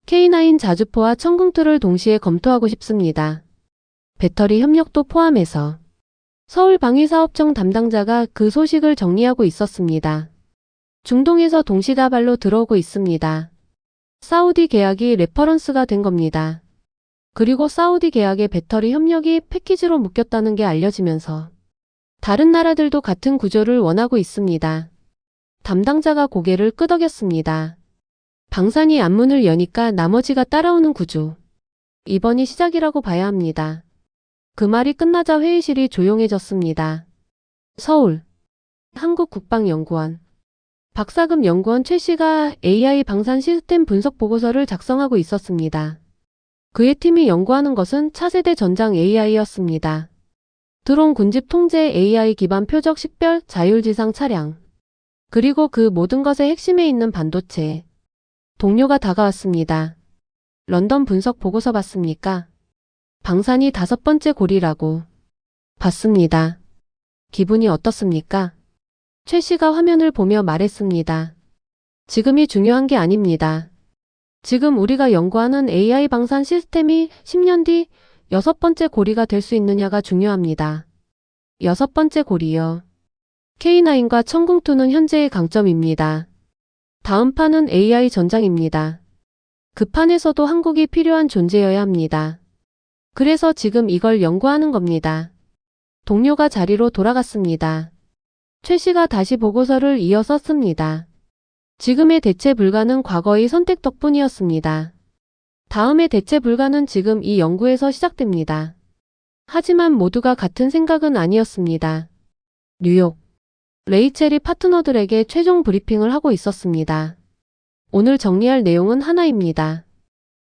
K9 자주포와 천궁2를 동시에 검토하고 싶습니다. 배터리 협력도 포함해서. 서울방위사업청 담당자가 그 소식을 정리하고 있었습니다. 중동에서 동시다발로 들어오고 있습니다. 사우디 계약이 레퍼런스가 된 겁니다. 그리고 사우디 계약의 배터리 협력이 패키지로 묶였다는 게 알려지면서 다른 나라들도 같은 구조를 원하고 있습니다. 담당자가 고개를 끄덕였습니다. 방산이 앞문을 여니까 나머지가 따라오는 구조. 이번이 시작이라고 봐야 합니다. 그 말이 끝나자 회의실이 조용해졌습니다. 서울 한국국방연구원 박사급 연구원 최 씨가 AI 방산 시스템 분석 보고서를 작성하고 있었습니다. 그의 팀이 연구하는 것은 차세대 전장 AI였습니다. 드론 군집 통제 AI 기반 표적 식별 자율지상 차량. 그리고 그 모든 것의 핵심에 있는 반도체. 동료가 다가왔습니다. 런던 분석 보고서 봤습니까? 방산이 5번째 고리라고. 봤습니다. 기분이 어떻습니까? 최 씨가 화면을 보며 말했습니다. 지금이 중요한 게 아닙니다. 지금 우리가 연구하는 AI 방산 시스템이 10년 뒤 6번째 고리가 될 수 있느냐가 중요합니다. 6번째 고리요. K9과 천궁2는 현재의 강점입니다. 다음 판은 AI 전장입니다. 그 판에서도 한국이 필요한 존재여야 합니다. 그래서 지금 이걸 연구하는 겁니다. 동료가 자리로 돌아갔습니다. 최 씨가 다시 보고서를 이어 썼습니다. 지금의 대체 불가는 과거의 선택 덕분이었습니다. 다음의 대체 불가는 지금 이 연구에서 시작됩니다. 하지만 모두가 같은 생각은 아니었습니다. 뉴욕. 레이첼이 파트너들에게 최종 브리핑을 하고 있었습니다. 오늘 정리할 내용은 하나입니다.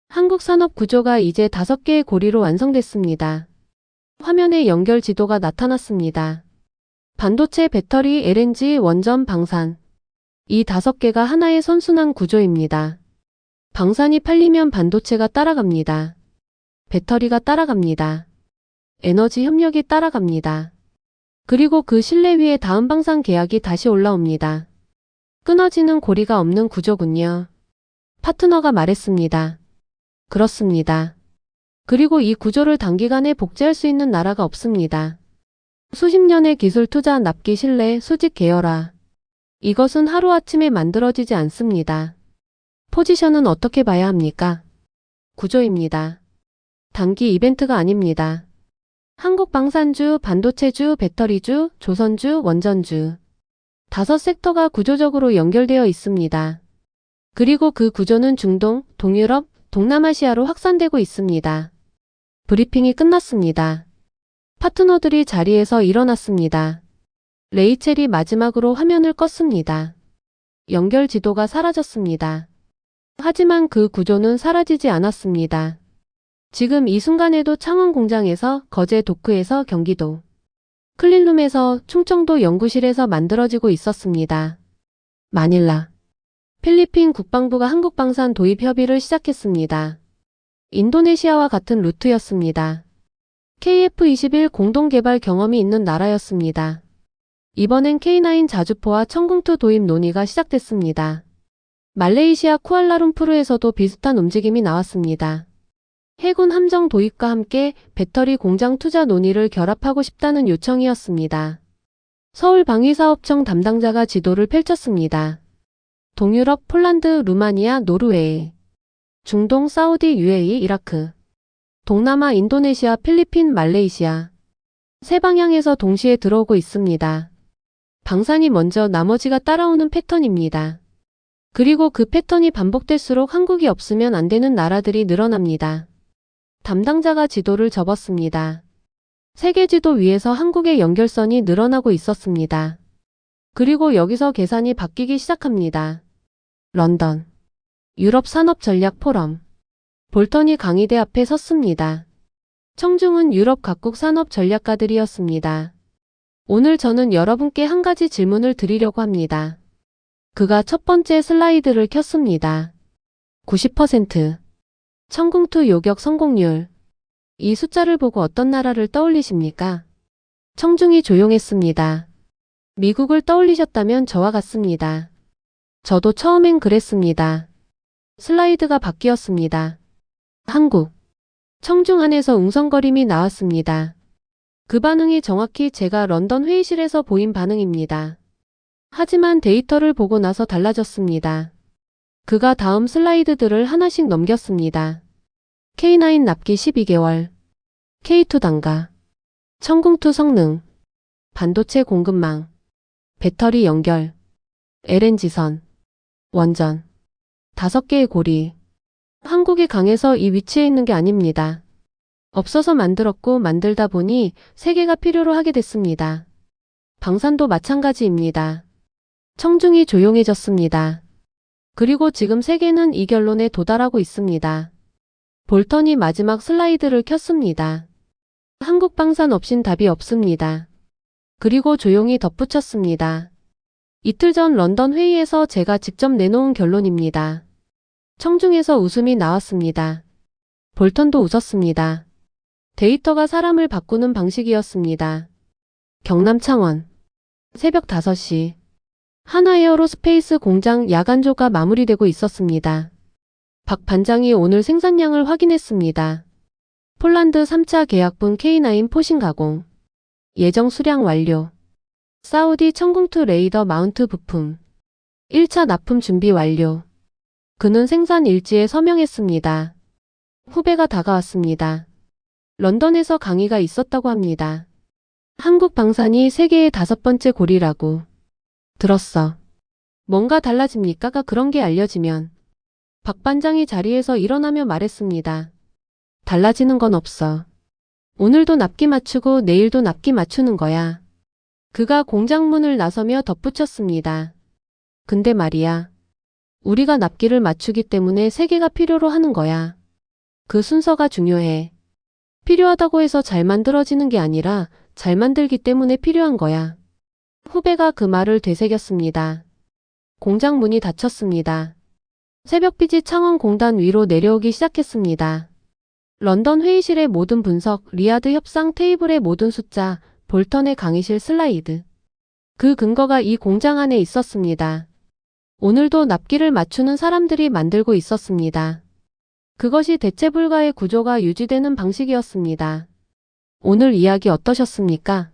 한국 산업 구조가 이제 5개의 고리로 완성됐습니다. 화면에 연결 지도가 나타났습니다. 반도체, 배터리, LNG, 원전, 방산. 이 5개가 하나의 선순환 구조입니다. 방산이 팔리면 반도체가 따라갑니다. 배터리가 따라갑니다. 에너지 협력이 따라갑니다. 그리고 그 신뢰 위에 다음 방산 계약이 다시 올라옵니다. 끊어지는 고리가 없는 구조군요. 파트너가 말했습니다. 그렇습니다. 그리고 이 구조를 단기간에 복제할 수 있는 나라가 없습니다. 수십 년의 기술 투자, 납기, 신뢰, 수직, 계열화. 이것은 하루아침에 만들어지지 않습니다. 포지션은 어떻게 봐야 합니까? 구조입니다. 단기 이벤트가 아닙니다. 한국 방산주, 반도체주, 배터리주, 조선주, 원전주. 5섹터가 구조적으로 연결되어 있습니다. 그리고 그 구조는 중동, 동유럽, 동남아시아로 확산되고 있습니다. 브리핑이 끝났습니다. 파트너들이 자리에서 일어났습니다. 레이첼이 마지막으로 화면을 껐습니다. 연결 지도가 사라졌습니다. 하지만 그 구조는 사라지지 않았습니다. 지금 이 순간에도 창원 공장에서, 거제 도크에서, 경기도 클린룸에서, 충청도 연구실에서 만들어지고 있었습니다. 마닐라. 필리핀 국방부가 한국 방산 도입 협의를 시작했습니다. 인도네시아와 같은 루트였습니다. KF-21 공동개발 경험이 있는 나라였습니다. 이번엔 K9 자주포와 천궁2 도입 논의가 시작됐습니다. 말레이시아 쿠알라룸푸르에서도 비슷한 움직임이 나왔습니다. 해군 함정 도입과 함께 배터리 공장 투자 논의를 결합하고 싶다는 요청이었습니다. 서울방위사업청 담당자가 지도를 펼쳤습니다. 동유럽, 폴란드, 루마니아, 노르웨이. 중동, 사우디, UAE, 이라크, 동남아, 인도네시아, 필리핀, 말레이시아 세 방향에서 동시에 들어오고 있습니다. 방산이 먼저 나머지가 따라오는 패턴입니다. 그리고 그 패턴이 반복될수록 한국이 없으면 안 되는 나라들이 늘어납니다. 담당자가 지도를 접었습니다. 세계 지도 위에서 한국의 연결선이 늘어나고 있었습니다. 그리고 여기서 계산이 바뀌기 시작합니다. 런던 유럽 산업 전략 포럼 볼턴이 강의대 앞에 섰습니다. 청중은 유럽 각국 산업 전략가들이었습니다. 오늘 저는 여러분께 한 가지 질문을 드리려고 합니다. 그가 첫 번째 슬라이드를 켰습니다. 90%. 청궁투 요격 성공률. 이 숫자를 보고 어떤 나라를 떠올리십니까? 청중이 조용했습니다. 미국을 떠올리셨다면 저와 같습니다. 저도 처음엔 그랬습니다. 슬라이드가 바뀌었습니다. 한국. 청중 안에서 웅성거림이 나왔습니다. 그 반응이 정확히 제가 런던 회의실에서 보인 반응입니다. 하지만 데이터를 보고 나서 달라졌습니다. 그가 다음 슬라이드들을 하나씩 넘겼습니다. K9 납기 12개월, K2 단가, 청궁투 성능, 반도체 공급망, 배터리 연결, LNG선, 원전, 5개의 고리. 한국이 강해서 이 위치에 있는 게 아닙니다. 없어서 만들었고 만들다 보니 세계가 필요로 하게 됐습니다. 방산도 마찬가지입니다. 청중이 조용해졌습니다. 그리고 지금 세계는 이 결론에 도달하고 있습니다. 볼턴이 마지막 슬라이드를 켰습니다. 한국 방산 없인 답이 없습니다. 그리고 조용히 덧붙였습니다. 이틀 전 런던 회의에서 제가 직접 내놓은 결론입니다. 청중에서 웃음이 나왔습니다. 볼턴도 웃었습니다. 데이터가 사람을 바꾸는 방식이었습니다. 경남 창원 새벽 5시 하나에어로스페이스 공장 야간조가 마무리되고 있었습니다. 박 반장이 오늘 생산량을 확인했습니다. 폴란드 3차 계약분 K9 포신 가공 예정 수량 완료. 사우디 청궁투 레이더 마운트 부품 1차 납품 준비 완료. 그는 생산 일지에 서명했습니다. 후배가 다가왔습니다. 런던에서 강의가 있었다고 합니다. 한국 방산이 세계의 5번째 고리라고. 들었어. 뭔가 달라집니까가 그런 게 알려지면. 박 반장이 자리에서 일어나며 말했습니다. 달라지는 건 없어. 오늘도 납기 맞추고 내일도 납기 맞추는 거야. 그가 공장 문을 나서며 덧붙였습니다. 근데 말이야. 우리가 납기를 맞추기 때문에 세계가 필요로 하는 거야. 그 순서가 중요해. 필요하다고 해서 잘 만들어지는 게 아니라 잘 만들기 때문에 필요한 거야. 후배가 그 말을 되새겼습니다. 공장 문이 닫혔습니다. 새벽빛이 창원 공단 위로 내려오기 시작했습니다. 런던 회의실의 모든 분석, 리아드 협상 테이블의 모든 숫자, 볼턴의 강의실 슬라이드. 그 근거가 이 공장 안에 있었습니다. 오늘도 납기를 맞추는 사람들이 만들고 있었습니다. 그것이 대체 불가의 구조가 유지되는 방식이었습니다. 오늘 이야기 어떠셨습니까?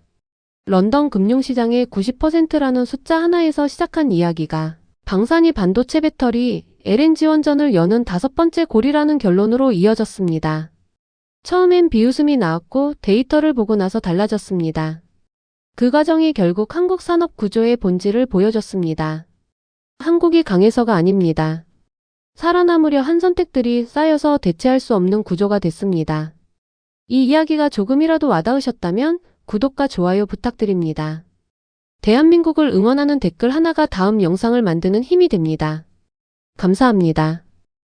런던 금융시장의 90%라는 숫자 하나에서 시작한 이야기가 방산이 반도체 배터리, LNG 원전을 여는 5번째 고리라는 결론으로 이어졌습니다. 처음엔 비웃음이 나왔고 데이터를 보고 나서 달라졌습니다. 그 과정이 결국 한국 산업 구조의 본질을 보여줬습니다. 한국이 강해서가 아닙니다. 살아남으려 한 선택들이 쌓여서 대체할 수 없는 구조가 됐습니다. 이 이야기가 조금이라도 와닿으셨다면 구독과 좋아요 부탁드립니다. 대한민국을 응원하는 댓글 하나가 다음 영상을 만드는 힘이 됩니다. 감사합니다.